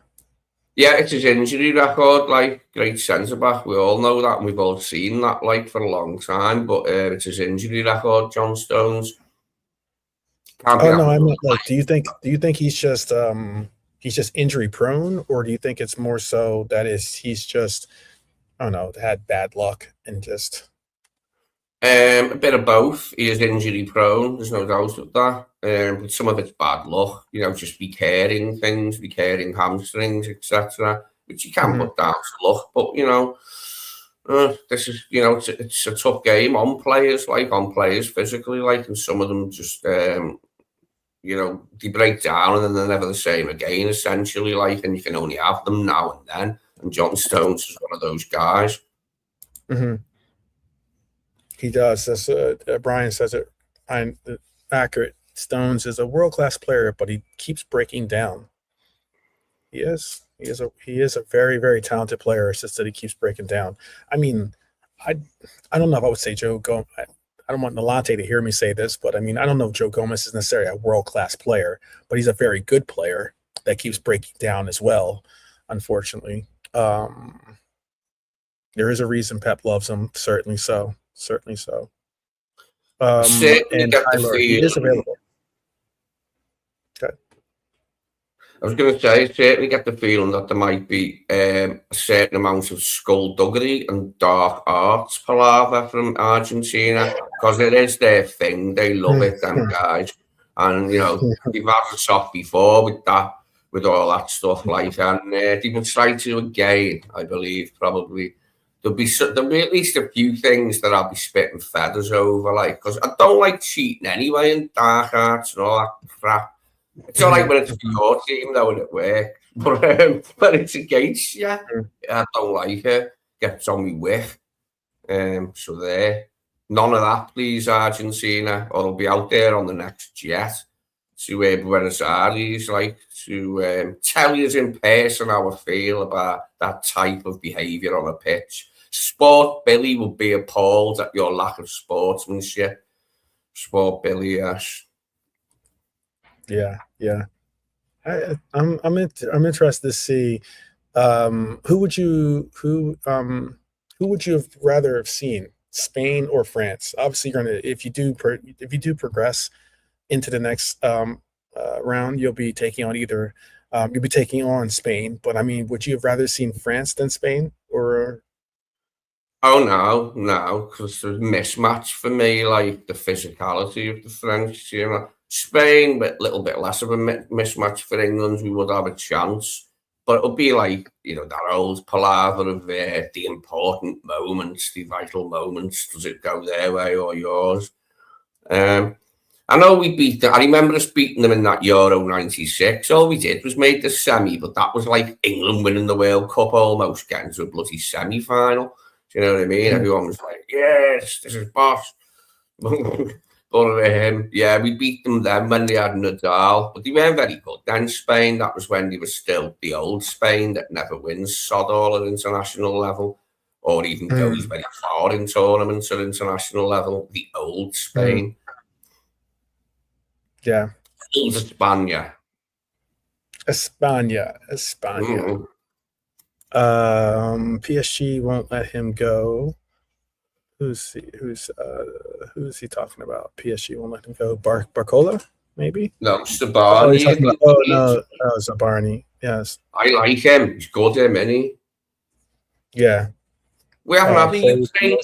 Yeah, it's his injury record, like, great centre back. We all know that, and we've all seen that, like, for a long time. But it's his injury record, John Stones. No, I'm not. Like, do you think he's just injury prone, or do you think it's more so that he's just, I don't know, had bad luck and just a bit of both. He is injury prone, there's no doubt of that. But some of it's bad luck, just recurring things, recurring hamstrings, etc., which you can put down to luck. But this is, it's a tough game on players physically, like, and some of them just they break down and then they're never the same again, essentially, like, and you can only have them now and then. And John Stones is one of those guys. He does. That's Brian says it. Accurate. Stones is a world-class player, but he keeps breaking down. He is a very, very talented player. It's just that he keeps breaking down. I mean, I don't know if I would say Joe Gomez. I don't want Nalante to hear me say this, but I mean, I don't know if Joe Gomez is necessarily a world-class player, but he's a very good player that keeps breaking down as well, unfortunately. There is a reason Pep loves him, certainly so. And Tyler, he is available. Okay. I was going to say, I certainly get the feeling that there might be a certain amount of skullduggery and dark arts palaver from Argentina, because it is their thing. They love it, them guys. And, they've had us off before with all that stuff, like, and they will try to again, I believe, probably. There'll be at least a few things that I'll be spitting feathers over, like, because I don't like cheating anyway and dark arts and all that crap. It's all right when it's for your team, though, and it works. But when it's against you, I don't like it. Gets on me wick. So there. None of that, please, Argentina, or I'll be out there on the next jet to Buenos Aires, like, to tell you in person how I feel about that type of behaviour on a pitch. Sport Billy would be appalled at your lack of sportsmanship. Sport Billy, yes. Yeah. I'm interested to see who would you have rather have seen, Spain or France? Obviously, you're gonna if you do progress into the next round, you'll be taking on Spain. But I mean, would you have rather seen France than Spain, or? Oh no, because there's a mismatch for me, like the physicality of the French, Spain, but a little bit less of a mismatch for England. We would have a chance, but it'll be like, that old palaver of the important moments, the vital moments. Does it go their way or yours? I know we beat them. I remember us beating them in that Euro 96. All we did was made the semi, but that was like England winning the World Cup almost, getting to a bloody semi-final. Do you know what I mean? Everyone was like, yes, this is boss. But yeah, we beat them then when they had Nadal. But they weren't very good then, Spain. That was when they were still the old Spain that never wins sod all at international level, or even goes very far in tournaments at international level. The old Spain. Yeah. Old España. España. PSG won't let him go. Who's he talking about? PSG won't let him go. Barcola, maybe? No, Sabani. No, Zabarni. Yes. I like him. He's good, isn't he? Yeah. We haven't had a Ukraine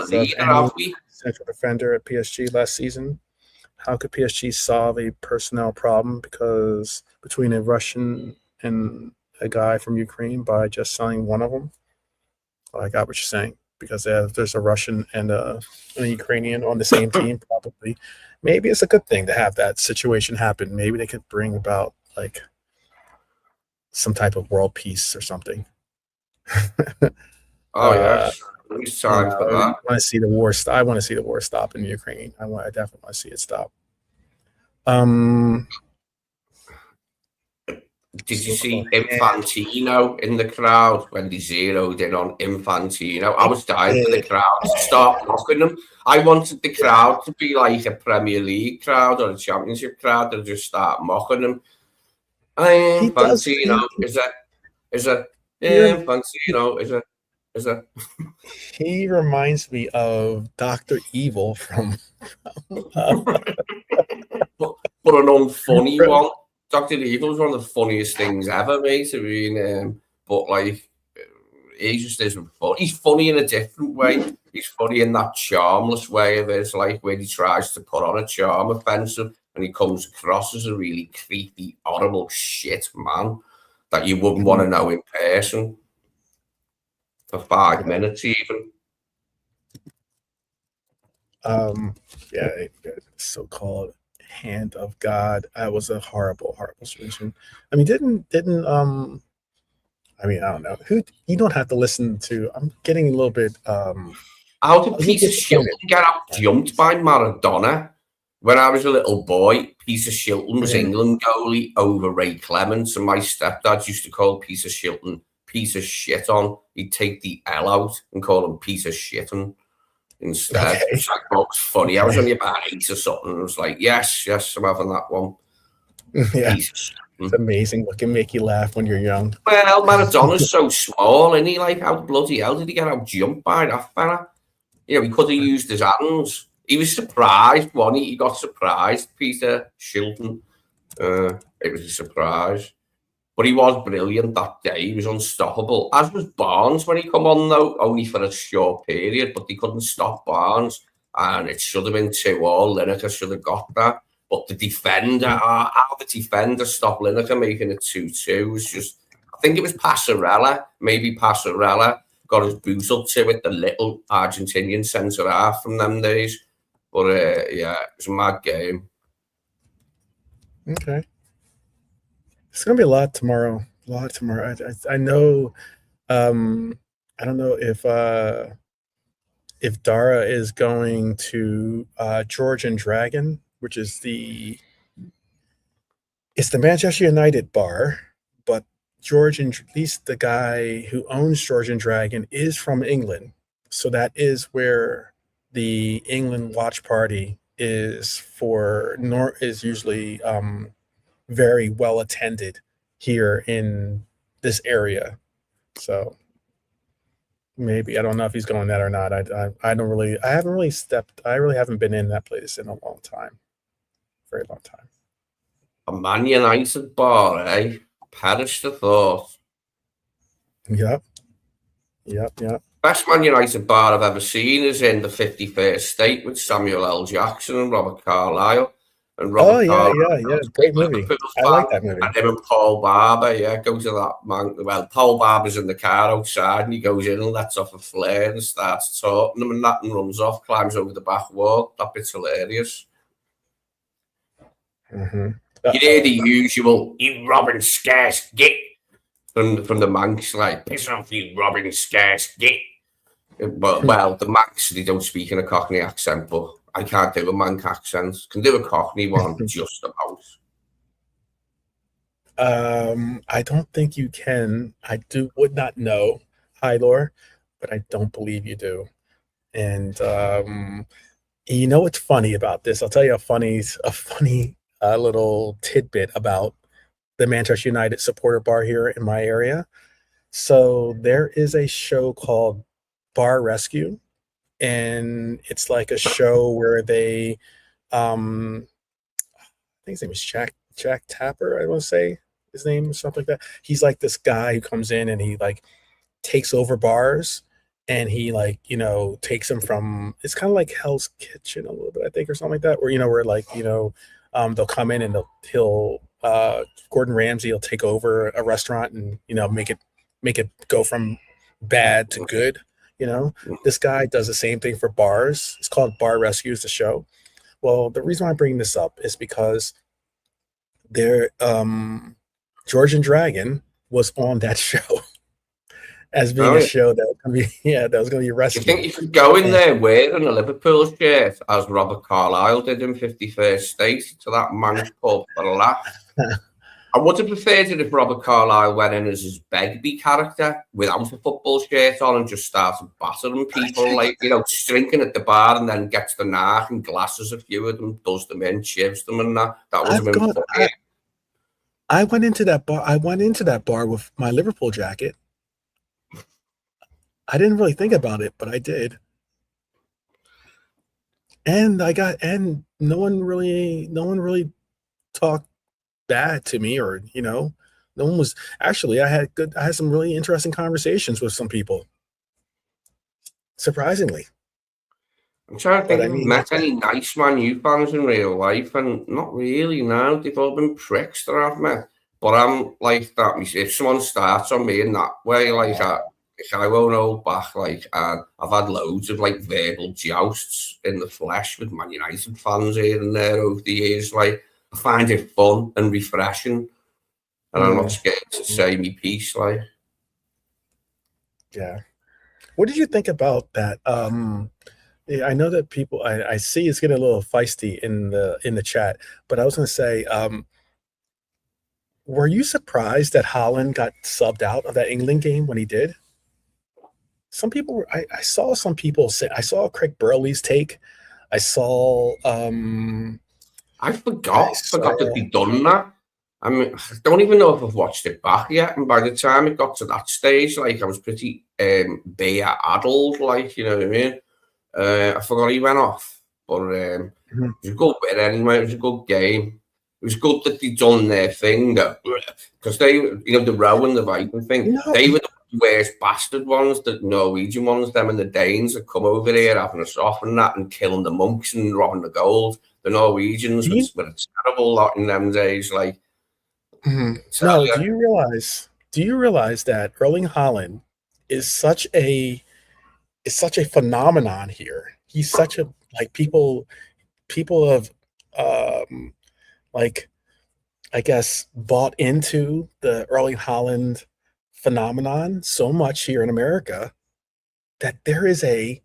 leader, have we? Central defender at PSG last season. How could PSG solve a personnel problem between a Russian and a guy from Ukraine by just selling one of them? Well, I got what you're saying, because if there's a Russian and a Ukrainian on the same team, probably, maybe it's a good thing to have that situation happen. Maybe they could bring about like some type of world peace or something. Oh yes, there's time for that. I want to see the war. I want to see the war stop in Ukraine. I definitely want to see it stop. Did you see Infantino in the crowd when they zeroed in on Infantino? I was dying for the crowd to start mocking him. I wanted the crowd to be like a Premier League crowd or a Championship crowd and just start mocking him. Infantino is a Infantino is a. He reminds me of Dr. Evil from. But an unfunny one. Dr. Evil was one of the funniest things ever, mate. I mean, but like, he just isn't funny. He's funny in a different way. He's funny in that charmless way of his, like, where he tries to put on a charm offensive and he comes across as a really creepy, horrible shit man that you wouldn't want to know in person for 5 minutes even. Yeah, so-called hand of God. That was a horrible situation. I mean, I mean, I don't know. You don't have to listen to. I'm getting a little bit. How did piece of Shilton get out jumped by Maradona? When I was a little boy, Piece of Shilton was England goalie over Ray Clements, and my stepdad used to call Piece of Shilton piece of shit on. He'd take the L out and call him piece of shitton instead. Okay. Which I thought was funny. I was only about 8 or something. I was like, yes, I'm having that one. Yeah. It's amazing what can make you laugh when you're young. Well, Maradona's so small, and he like, how bloody hell did he get out jumped by that fella? He could have used his hands. He was surprised, wasn't he? He got surprised, Peter Shilton. It was a surprise. But he was brilliant that day. He was unstoppable. As was Barnes when he come on, though, only for a short period, but they couldn't stop Barnes. And it should have been 2-2. Lineker should have got that. But the defender, how the defender stopped Lineker making it 2-2 was just, I think it was Passarella. Maybe Passarella got his boot up to it, the little Argentinian centre half from them days. But yeah, it was a mad game. Okay. It's gonna be a lot tomorrow. I know. I don't know if Dara is going to Georgian Dragon, which is it's the Manchester United bar, but Georgian, at least the guy who owns Georgian Dragon is from England. So that is where the England watch party is usually very well attended here in this area. So maybe I don't know if he's going that or not. I don't really I really haven't been in that place in a long time, very long time. A Man United bar, eh? Perish the thought. Yep. Yep. Best Man United bar I've ever seen is in the 51st State with Samuel L. Jackson and Robert Carlyle. And Oh Robert yeah. Great movie. Liverpool I fan, like that movie. and him and Paul Barber, go to that man. Well, Paul Barber's in the car outside, and he goes in and lets off a flare and starts talking to him, and that and runs off, climbs over the back wall. That bit's hilarious. Mm-hmm. You hear the usual, "You robbing scarce git," from the Manx, like, "Piss off, you robbing scarce git." But, well, the Manx, they don't speak in a Cockney accent, but I can't do a Manx accent. Can do a Cockney one, just about. I don't think you can. Would not know, Hylor, but I don't believe you do. And you know what's funny about this? I'll tell you a funny little tidbit about the Manchester United supporter bar here in my area. So there is a show called Bar Rescue, and it's like a show where they, I think his name is Jack Tapper. I want to say his name or something like that. He's like this guy who comes in and he like takes over bars, and he like takes them from. It's kind of like Hell's Kitchen a little bit, I think, or something like that. Where like they'll come in and he'll Gordon Ramsay will take over a restaurant and make it go from bad to good. This guy does the same thing for bars. It's called Bar Rescues, the show. Well, the reason why I'm bringing this up is because Georgian Dragon was on that show as being a show that was going to be rescued. You think you could go in there wearing a Liverpool shirt as Robert Carlyle did in 51st State to that Manx pub for a laugh? I would have preferred it if Robert Carlyle went in as his Begbie character without a football shirt on and just started battering people, like, drinking at the bar and then gets the knife and glasses a few of them, does them in, shivs them and that. That would have been funny. I went into that bar with my Liverpool jacket. I didn't really think about it, but I did. And no one really talked bad to me, or no one was. Actually, I had some really interesting conversations with some people, surprisingly. I'm trying to think if I've met any nice Man U fans in real life, and not really. No, they've all been pricks that I've met. But I'm like that. If someone starts on me in that way, like I won't hold back. Like, I've had loads of like verbal jousts in the flesh with Man United fans here and there over the years. Like, I find it fun and refreshing, and I'm not scared to say me piece. Like, yeah. What did you think about that? I know that people. I see it's getting a little feisty in the chat, but I was going to say, were you surprised that Haaland got subbed out of that England game when he did? Some people were. I saw some people say. I saw Craig Burley's take. I saw. I forgot that he'd done that. I mean, I don't even know if I've watched it back yet. And by the time it got to that stage, like, I was pretty beer addled, like, you know what I mean? I forgot he went off, but it was a good bit anyway. It was a good game. It was good that they done their thing, because they, the Row and the Viking thing, they were the worst bastard ones, the Norwegian ones, them and the Danes that come over here having us off and that and killing the monks and robbing the gold. The Norwegians were a terrible lot in them days. Like, no, do you realize that Erling Haaland is such a phenomenon here? He's such a, like, people have like, I guess, bought into the Erling Haaland phenomenon so much here in America that there is a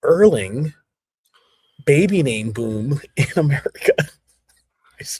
Erling baby name boom in America.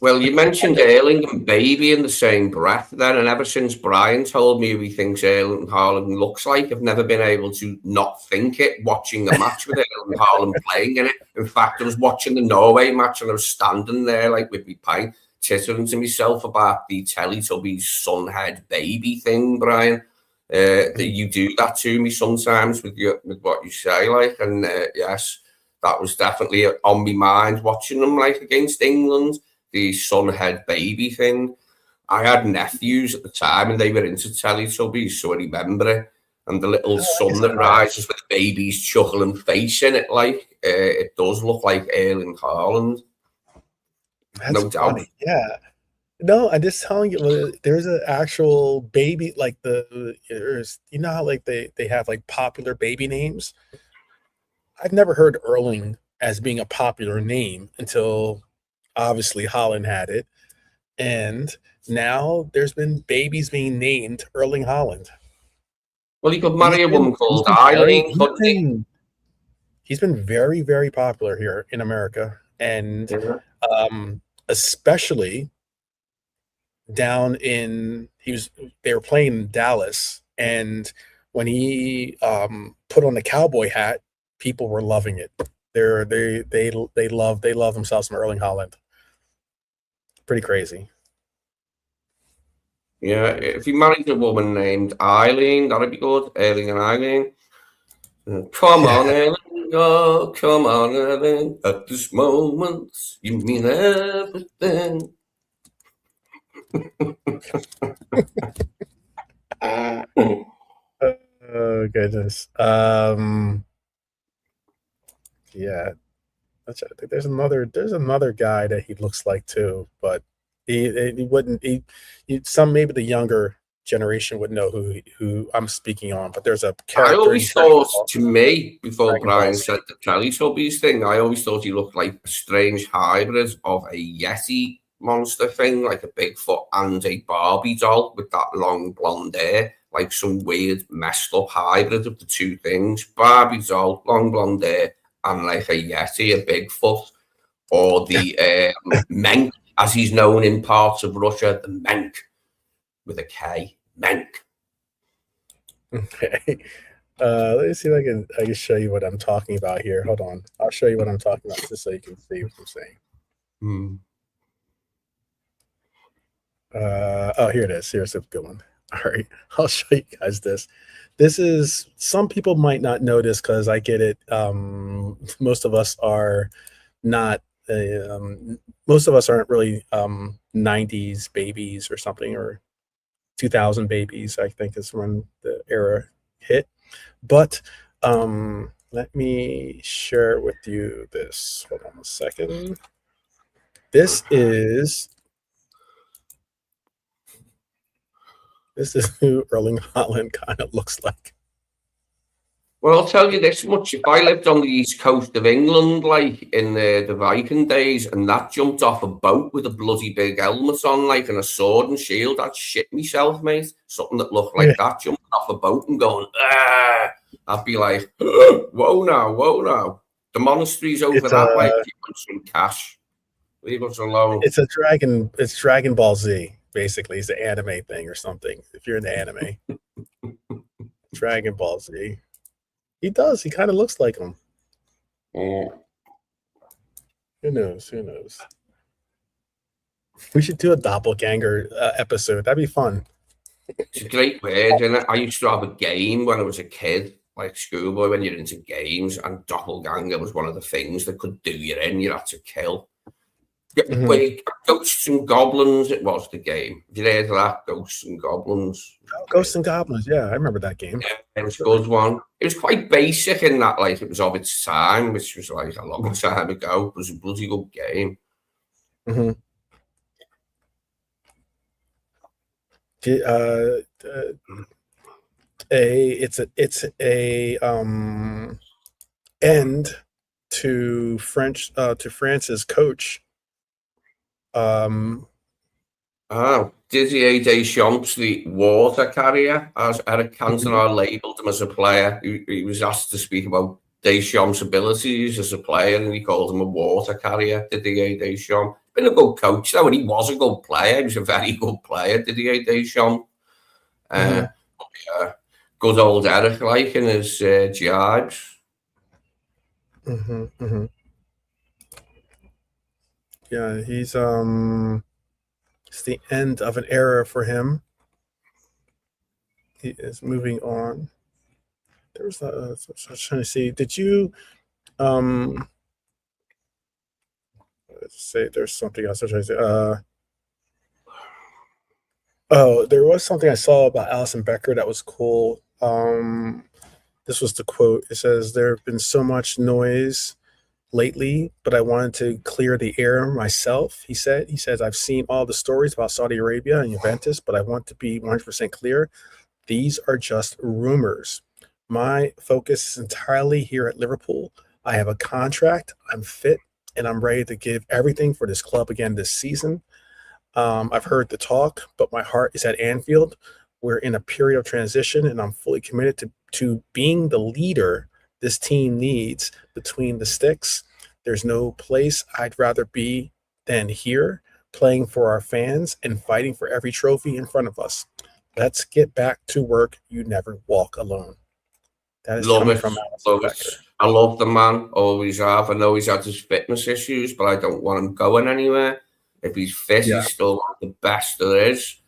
Well, you mentioned Erling and Baby in the same breath then, and ever since Brian told me who he thinks Erling Haaland looks like, I've never been able to not think it watching a match with Erling Haaland playing in it. In fact, I was watching the Norway match and I was standing there like with my pint, tittering to myself about the Teletubbies sunhead baby thing, Brian. That you do that to me sometimes with what you say, like, and yes, that was definitely on my mind watching them like against England. The sunhead baby thing. I had nephews at the time and they were into Teletubbies, so I remember it. And the little sun that rises with the baby's chuckling face in it, like, it does look like Erling Haaland. That's no funny. doubt. Yeah. No, I'm just telling you, there's an actual baby, like there's, you know how like they have like popular baby names? I've never heard Erling as being a popular name until obviously Holland had it. And now there's been babies being named Erling Haaland. Well, he could marry a woman called Eileen, couldn't he? He's been very, very popular here in America. And especially down in they were playing in Dallas, and when he put on the cowboy hat, people were loving it. They love themselves some Erling Haaland. Pretty crazy. Yeah, if he married a woman named Eileen, that'd be good. Erling and Eileen. Come on, Erling. Oh, come on, Erling. At this moment, you mean everything. Oh goodness. Yeah. I think there's another guy that he looks like too, but he wouldn't maybe the younger generation would know who I'm speaking on, but there's a character. I always thought, to me, before Brian said the Teletubbies thing, I always thought he looked like a strange hybrid of a Yeti monster thing, like a Bigfoot and a Barbie doll with that long blonde hair, like some weird messed up hybrid of the two things. Barbie doll, long blonde hair, and like a Yeti, a Bigfoot, or the Menk, as he's known in parts of Russia, the Menk, with a K, Menk. Okay. Let me see if I can show you what I'm talking about here. Hold on. I'll show you what I'm talking about just so you can see what I'm saying. Oh, here it is. Here's a good one. All right. I'll show you guys this. This is, some people might not know this because I get it. Most of us are not, most of us aren't really 90s babies or something, or 2000 babies, I think is when the era hit. But let me share with you this. Hold on a second. This is who Erling Haaland kind of looks like. Well, I'll tell you this much. If I lived on the east coast of England, like in the Viking days, and that jumped off a boat with a bloody big helmet on, like, and a sword and shield, I'd shit myself, mate. Something that looked like that jumping off a boat and going, ah! I'd be like, whoa now. The monastery's over that way. Give us some cash. Leave us alone. It's Dragon Ball Z, basically. It's the anime thing or something, if you're in the anime. Dragon Ball Z. He does. He kind of looks like him. Who knows? We should do a doppelganger episode. That'd be fun. It's a great word, isn't it? I used to have a game when I was a kid, like schoolboy, when you're into games, and doppelganger was one of the things that could do you in. You had to kill. Ghosts and Goblins, it was the game. Did you hear that? Ghosts and Goblins. Ghosts and Goblins, yeah, I remember that game. Yeah, it was a good one. It was quite basic in that, like, it was of its time, which was like a long time ago. It was a bloody good game. It's a end to France's coach. Didier Deschamps, the water carrier, as Eric Cantona labelled him as a player. He was asked to speak about Deschamps' abilities as a player, and he called him a water carrier, Didier Deschamps. He's been a good coach, though, and he was a good player. He was a very good player, Didier Deschamps. Yeah, good old Eric, like, in his jibes. Yeah, it's the end of an era for him. He is moving on. There was I was trying to see. Did you let's say there's something else I was trying to say. Oh, there was something I saw about Alison Becker that was cool. This was the quote. It says, "There have been so much noise lately, but I wanted to clear the air myself," he said. He says, "I've seen all the stories about Saudi Arabia and Juventus, but I want to be 100% clear. These are just rumors. My focus is entirely here at Liverpool. I have a contract, I'm fit, and I'm ready to give everything for this club again this season. I've heard the talk, but my heart is at Anfield. We're in a period of transition, and I'm fully committed to being the leader this team needs between the sticks. There's no place I'd rather be than here, playing for our fans and fighting for every trophy in front of us. Let's get back to work. You never walk alone." That is coming from Alison Becker. I love the man, always have. I know he's had his fitness issues, but I don't want him going anywhere. If he's fit, he's still the best there is.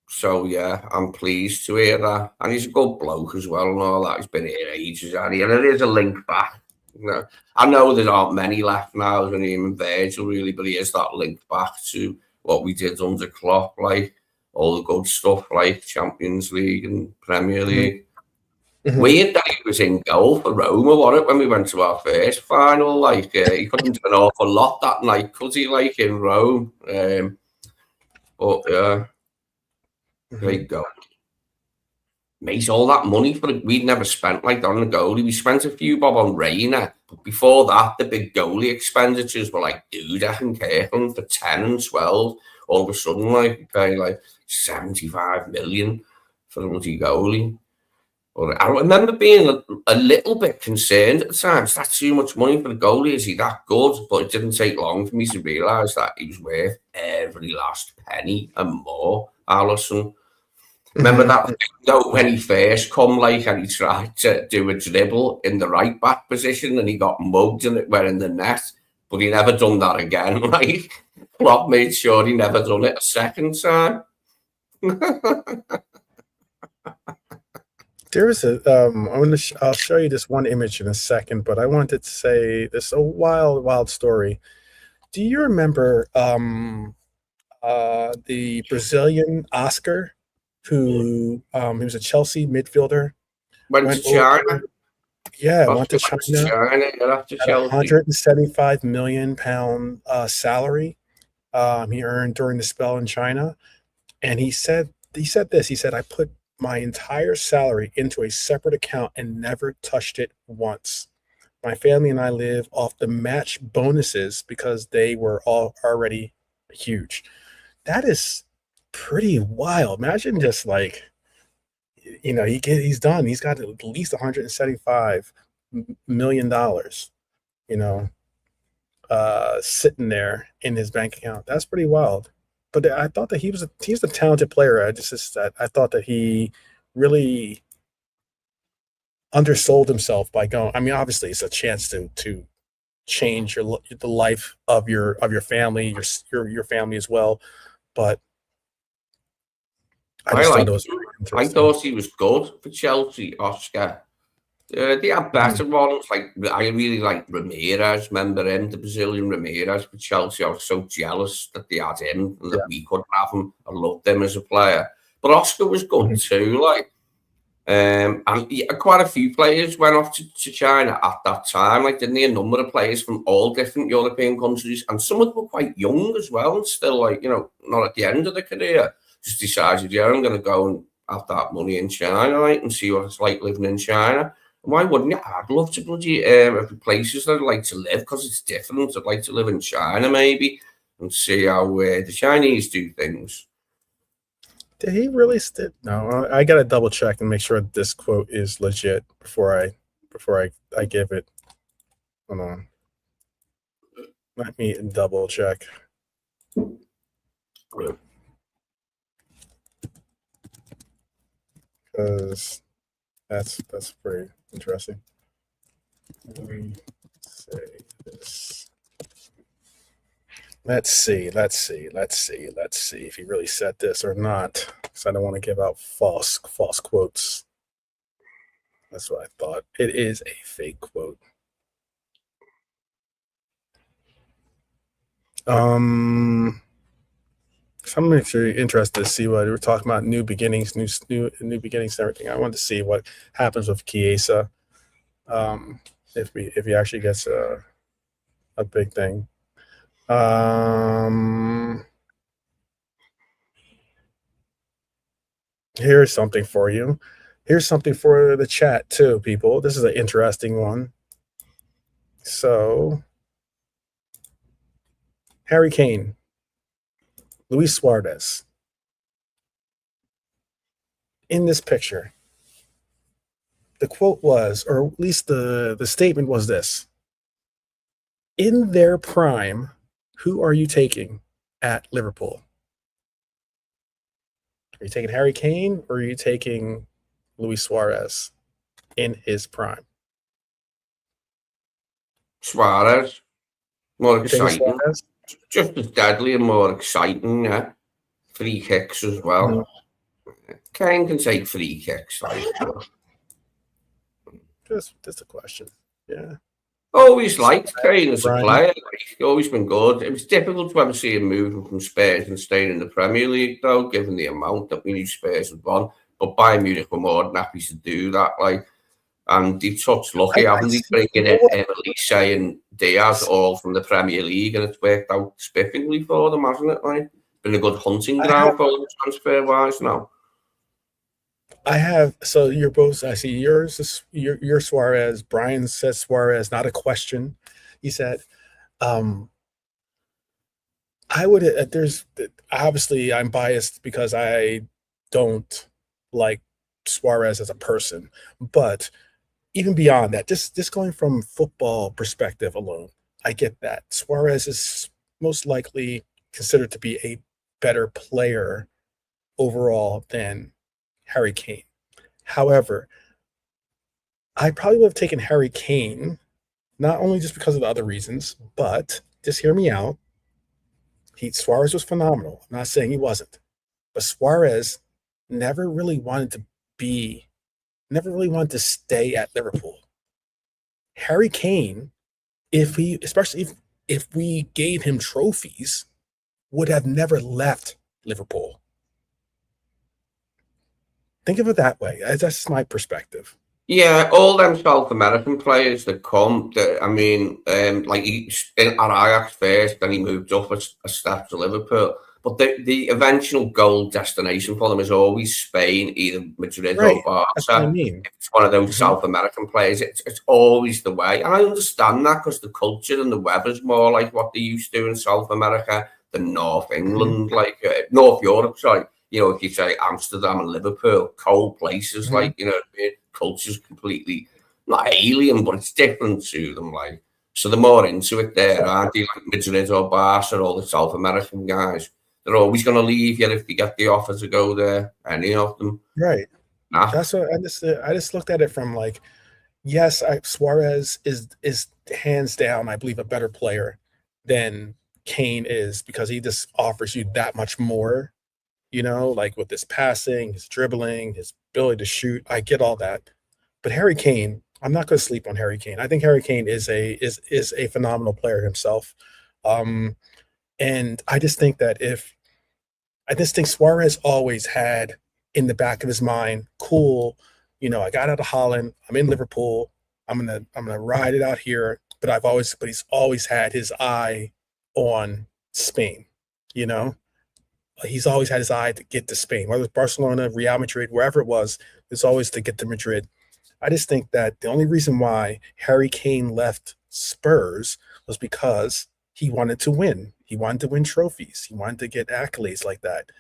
So, yeah, I'm pleased to hear that. And he's a good bloke as well and all that. He's been here ages, and it is a link back. You know, I know there aren't many left now, and him and Virgil really, but he is that link back to what we did under Klopp, like all the good stuff, like Champions League and Premier League. Weird that he was in goal for Roma, wasn't it, when we went to our first final? Like, he couldn't do an awful lot that night, could he, like, in Rome? But, yeah, great goal. Mate, all that money for it, we'd never spent like that on the goalie. We spent a few bob on Reina, but before that, the big goalie expenditures were like Dudek and Kirkland for 10 and 12. All of a sudden, like, you pay like 75 million for a bloody goalie. But I remember being a little bit concerned at the time. Is that too much money for the goalie? Is he that good? But it didn't take long for me to realise that he was worth every last penny and more. Alisson. Remember that though, when he first come, like, and he tried to do a dribble in the right back position and he got mugged and it went in the net, but he never done that again. Like, Klopp made sure he never done it a second time. There is I'll show you this one image in a second, but I wanted to say this a wild story. Do you remember the Brazilian Oscar, who he was a Chelsea midfielder? Went to China. Yeah, went to China. After Chelsea. £175 million salary he earned during the spell in China. And he said this. He said, "I put my entire salary into a separate account and never touched it once. My family and I live off the match bonuses because they were all already huge." That is pretty wild. Imagine just like, you know, he's done. He's got at least $175 million, you know, sitting there in his bank account. That's pretty wild. But I thought that he's a talented player. I thought that he really undersold himself by going. I mean, obviously, it's a chance to change the life of your family, your family as well. But I thought he was good for Chelsea, Oscar. They had better ones. Like, I really like Ramirez. Remember him, the Brazilian Ramirez for Chelsea? I was so jealous that they had him and that we couldn't have him. I loved him as a player. But Oscar was good too. Like, and quite a few players went off to China at that time. Like, didn't they? A number of players from all different European countries, and some of them were quite young as well, and still, like, you know, not at the end of the career. Just decided, yeah, I'm going to go and have that money in China, right, and see what it's like living in China. Why wouldn't you? I'd love to bloody every places that I'd like to live, because it's different. I'd like to live in China maybe and see how the Chinese do things. Did he really? No, I got to double check and make sure this quote is legit before I before I give it. Hold on. Let me double check. Because that's pretty interesting. Let me say this. Let's see if he really said this or not, because I don't want to give out false quotes. That's what I thought. It is a fake quote. I'm actually interested to see what we're talking about. New beginnings, new beginnings, and everything. I want to see what happens with Chiesa. If he actually gets a big thing. Here's something for you. Here's something for the chat too, people. This is an interesting one. So, Harry Kane, Luis Suarez. In this picture, the quote was, or at least the statement was this: in their prime, who are you taking at Liverpool? Are you taking Harry Kane or are you taking Luis Suarez in his prime? Suarez, more You're taking exciting. Suarez? Just as deadly and more exciting, yeah. Free kicks as well. Mm-hmm. Kane can take free kicks. Just a question. Yeah. Always liked Kane as a Brian. player. He's always been good. It was difficult to ever see him moving from Spurs and staying in the Premier League, though, given the amount that we knew Spurs had won. But Bayern Munich were more than happy to do that. And they've touched lucky, haven't they? Bringing in Elise and Diaz all from the Premier League, and it's worked out spiffingly for them, hasn't it? Been a good hunting ground for them transfer-wise now. I have, so you're both, I see yours is your Suarez. Brian says Suarez, not a question. He said, I would, there's, obviously I'm biased because I don't like Suarez as a person, but even beyond that, just going from football perspective alone, I get that Suarez is most likely considered to be a better player overall than Harry Kane. However, I probably would have taken Harry Kane, not only just because of the other reasons, but just hear me out. Suarez was phenomenal. I'm not saying he wasn't, but Suarez never really wanted to stay at Liverpool. Harry Kane, especially if we gave him trophies, would have never left Liverpool. Think of it that way. That's my perspective. Yeah, all them South American players that come, like at Ajax first, then he moved up a step to Liverpool. But the eventual goal destination for them is always Spain, either Madrid or Barca. That's what I mean. If it's one of those South American players, it's always the way. And I understand that because the culture and the weather's more like what they used to in South America than North England, North Europe, sorry. If you say Amsterdam and Liverpool, cold places, culture's completely not alien, but it's different to them. So they're more into it there, aren't they? Like Madrid or Barca, all the South American guys, they're always going to leave you if they get the offer to go there. Any of them, right? Nah. That's what I just looked at it from yes, Suarez is hands down, I believe, a better player than Kane is because he just offers you that much more. With his passing, his dribbling, his ability to shoot. I get all that. But Harry Kane, I'm not going to sleep on Harry Kane. I think Harry Kane is a phenomenal player himself. And I just think Suarez always had in the back of his mind, cool, I got out of Holland, I'm in Liverpool, I'm gonna ride it out here. But he's always had his eye on Spain, He's always had his eye to get to Spain, whether it's Barcelona, Real Madrid, wherever it was, it's always to get to Madrid. I just think that the only reason why Harry Kane left Spurs was because he wanted to win. He wanted to win trophies. He wanted to get accolades like that.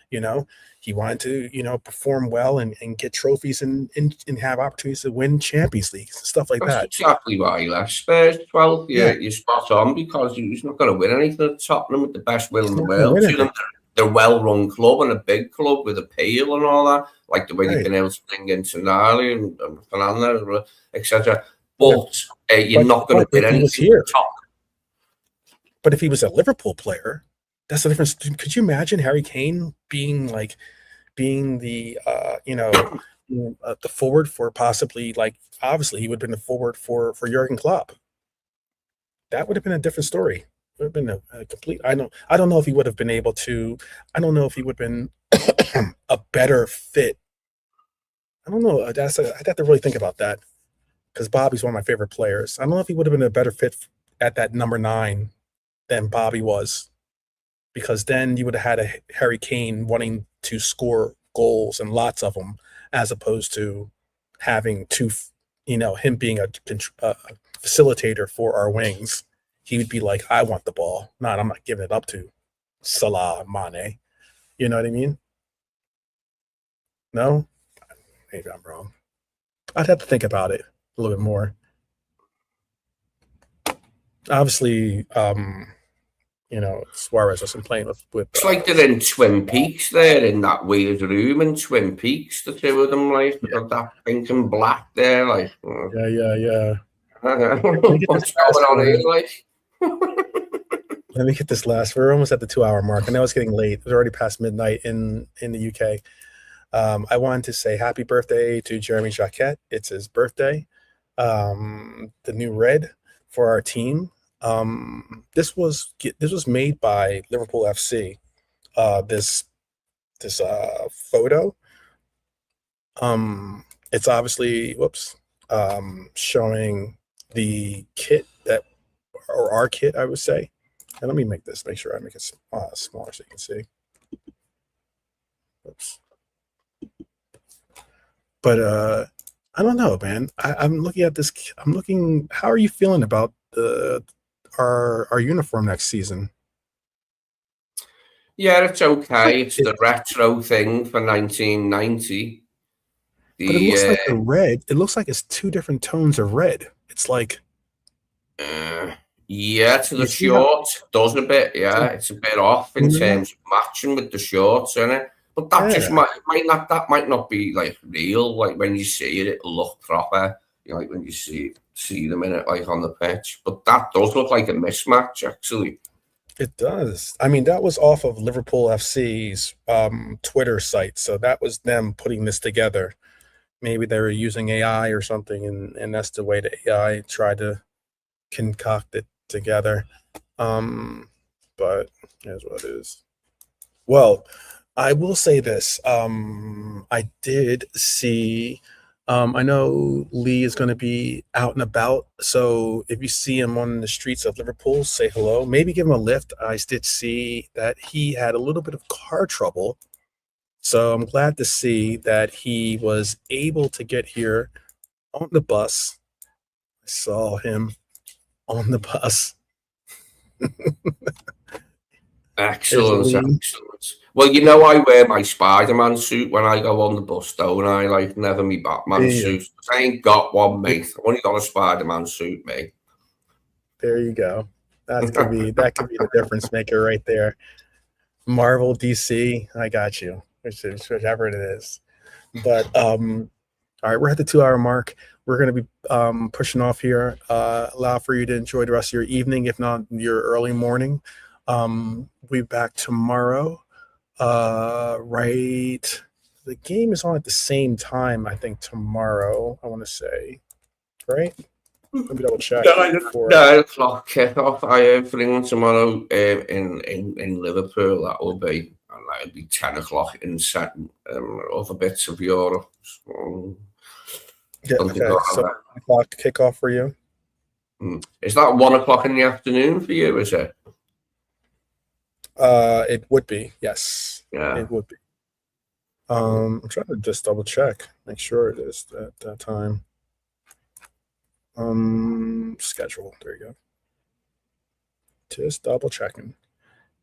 He wanted to, perform well and get trophies and have opportunities to win Champions Leagues, stuff like That's that. exactly why he left Spurs 12th. Yeah. You're spot on, because he's not going to win anything at Tottenham with the best will in the He's not gonna world win to them. anything. They're a well-run club and a big club with appeal and all that, like the way they've Right. been able to bring in Tonali and Fernandez, etc. But But you're not going to win if he was anything here, at Tottenham. but if he was a Liverpool player, that's the difference. Could you imagine Harry Kane being the the forward for possibly, like, obviously he would have been the forward for Jurgen Klopp. That would have been a different story. It would have been a complete. I don't know if he would have been able to. I don't know if he would have been a better fit. I don't know. I'd have to really think about that, because Bobby's one of my favorite players. I don't know if he would have been a better fit at that number 9 than Bobby was, because then you would have had a Harry Kane wanting to score goals and lots of them, as opposed to having him being a facilitator for our wings. He would be like, I want the ball. I'm not giving it up to Salah, Mane. You know what I mean? No? Maybe I'm wrong. I'd have to think about it a little bit more. Obviously, Suarez wasn't playing with It's like they're in Twin Peaks. They're in that weird room in Twin Peaks, the two of them, like, yeah. that pink and black there, like. Yeah. What's going on here, like? Let me get this last. We're almost at the 2-hour mark. I know it's getting late. It's already past midnight in the UK. I wanted to say happy birthday to Jeremy Jacquet. It's his birthday. The new red for our team. This was made by Liverpool FC. This photo. It's obviously showing the kit or our kit, I would say. And let me make sure I make it smaller so you can see. Oops. But I don't know, man. I'm looking at this. How are you feeling about our uniform next season? Yeah, it's okay. It's the retro thing for 1990. But it looks like the red. It looks like it's 2 different tones of red. It's like, yeah, to the shorts does a bit. Yeah, it's a bit off in terms of matching with the shorts, isn't it? But that just might not be like real. Like when you see it, it'll look proper. Like when you see them in it, like on the pitch. But that does look like a mismatch, actually. It does. I mean, that was off of Liverpool FC's Twitter site, so that was them putting this together. Maybe they were using AI or something, and that's the way the AI tried to concoct it together. But here's what it is. Well, I will say this. I did see. I know Lee is going to be out and about, so if you see him on the streets of Liverpool, say hello. Maybe give him a lift. I did see that he had a little bit of car trouble, so I'm glad to see that he was able to get here on the bus. I saw him on the bus. Excellent. Well, I wear my Spider-Man suit when I go on the bus, don't I? Like, never me Batman suit. I ain't got one, mate. I've only got a Spider-Man suit, mate. There you go. That could be the difference maker right there. Marvel, DC, I got you. Whichever it is. But all right, we're at the 2-hour mark. We're going to be pushing off here. Allow for you to enjoy the rest of your evening, if not your early morning. We'll be back tomorrow. Right. The game is on at the same time, I think, tomorrow, I want to say. Right? Let me double check. 9 o'clock kickoff. I have for England tomorrow in Liverpool. That will be, and that'll be 10 o'clock in other bits of Europe. Yeah, okay. So 9 o'clock kickoff for you. Is that 1 o'clock in the afternoon for you? Is it? It would be, yes. Yeah, it would be. I'm trying to just double check, make sure it is at that time. Schedule. There you go. Just double checking.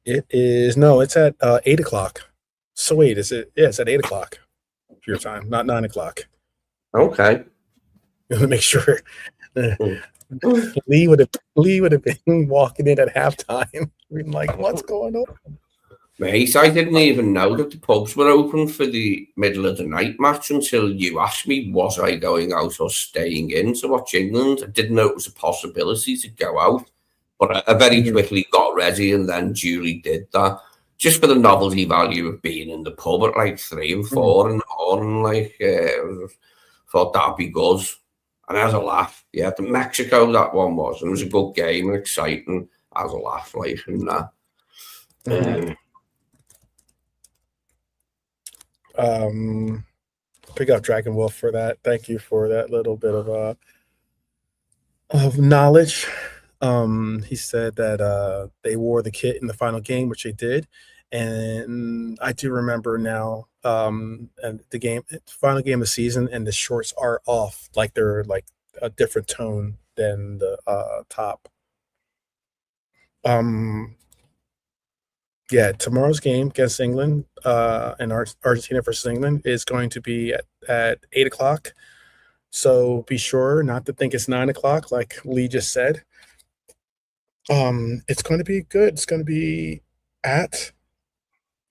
It is no, it's at 8 o'clock. So wait, is it? Yeah, it's at 8 o'clock your time, not 9 o'clock. Okay. Let me make sure. Uh, Mm. Lee would have been walking in at halftime, being like, "What's going on?" Mate, I didn't even know that the pubs were open for the middle of the night match until you asked me, was I going out or staying in to watch England? I didn't know it was a possibility to go out, but I very Mhm. quickly got ready and then duly did that. Just for the novelty value of being in the pub at like 3 and 4 in the morning, like, thought that'd be good. And as a laugh, yeah, the Mexico that one was, and it was a good game and exciting as a laugh, like, and that. Mhm. Um, Pick up Dragon Wolf for that. Thank you for that little bit of knowledge. He said that they wore the kit in the final game, which they did, and I do remember now. And the final game of the season, and the shorts are off, like they're like a different tone than the top. Um, yeah, tomorrow's game against England and Argentina versus England is going to be at 8 o'clock. So be sure not to think it's 9 o'clock, like Lee just said. It's going to be good. It's going to be at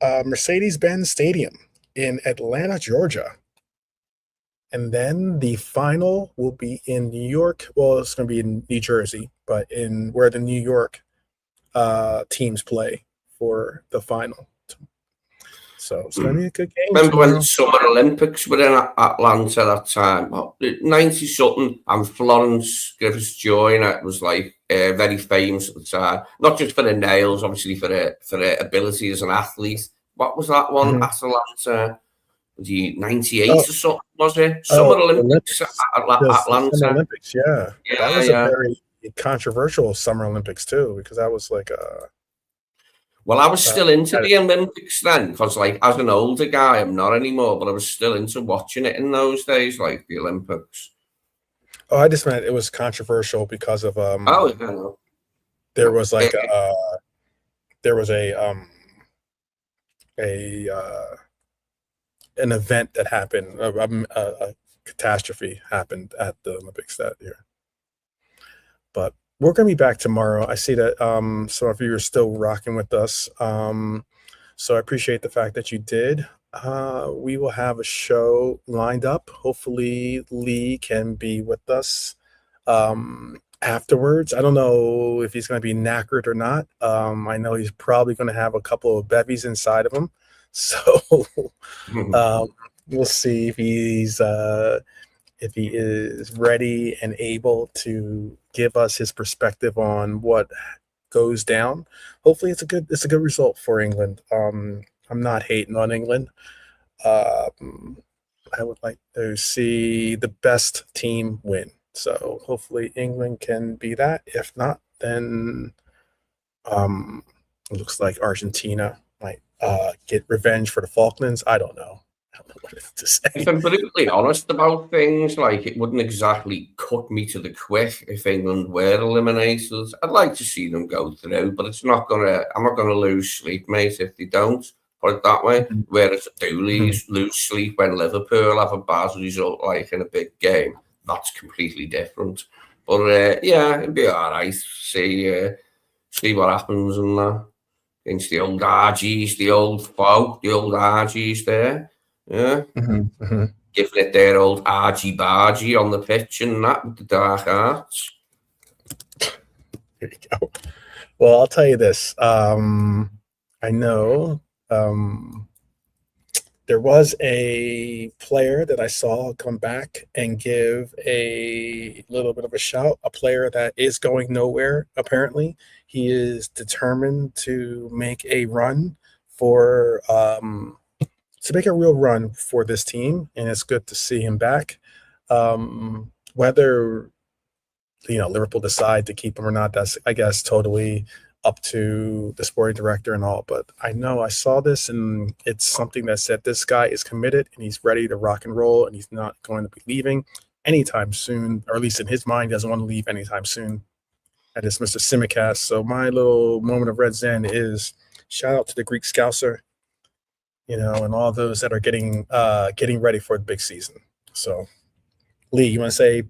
Mercedes-Benz Stadium in Atlanta, Georgia. And then the final will be in New York. Well, it's going to be in New Jersey, but in where the New York teams play for the final. So it's going to be a good game Remember when the tomorrow. Summer Olympics were in Atlanta that time? 90 something, and Florence Griffiths Joyner was like very famous at the time. Not just for her nails, obviously for her ability as an athlete. What was that one? Mhm. Atlanta, the 98 Oh, or something, was it? Summer oh, Olympics at Olympics. The Summer Atlanta. Olympics, yeah. That Yeah, was a yeah. very controversial Summer Olympics too, because that was like a Well, I was uh, still into had- the Olympics then, because like as an older guy, I'm not anymore, but I was still into watching it in those days, like the Olympics. oh, I just meant it was controversial because of Oh, yeah, no. there was like It, there was a an event that happened, a catastrophe happened at the Olympics that year. But we're going to be back tomorrow. I see that some of you are still rocking with us. So I appreciate the fact that you did. We will have a show lined up. Hopefully, Lee can be with us afterwards. I don't know if he's going to be knackered or not. I know he's probably going to have a couple of bevies inside of him. So um, we'll see if he is ready and able to give us his perspective on what goes down. Hopefully, it's a good result for England. I'm not hating on England. Um, I would like to see the best team win. So hopefully England can be that. If not, then um, it looks like Argentina might get revenge for the Falklands. I don't know. I don't know what to if say. I'm brutally honest about things, like it wouldn't exactly cut me to the quick if England were eliminated. I'd like to see them go through, but I'm not gonna lose sleep, mate, if they don't. Put it that way. Mhm. Whereas I do Mhm. lose sleep when Liverpool have a bad result, like in a big game. That's completely different. But yeah, it'd be all right. See what happens and that. Against the old RGs, the old foe, the old RGs there. Yeah, Mhm. Mhm. giving it their old argy bargy on the pitch and that with the dark arts. There you go. Well, I'll tell you this. I know um, there was a player that I saw come back and give a little bit of a shout, a player that is going nowhere, apparently. He is determined to make a run for to make a real run for this team, and it's good to see him back. Whether Liverpool decide to keep him or not, that's I guess totally up to the sporting director and all. But I know I saw this and it's something that said this guy is committed and he's ready to rock and roll and he's not going to be leaving anytime soon, or at least in his mind, he doesn't want to leave anytime soon. That is Mr. Simicast. So my little moment of Red Zen is Shout out to the Greek Scouser, and all those that are getting ready for the big season. So, Lee, you want to say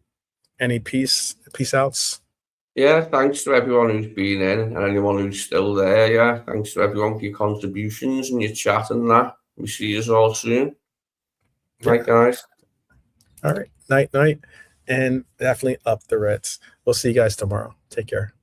any peace outs? Yeah, thanks to everyone who's been in and anyone who's still there. Yeah, thanks to everyone for your contributions and your chat and that. We see you all soon. Night, guys. All right. Night. And definitely up the Reds. We'll see you guys tomorrow. Take care.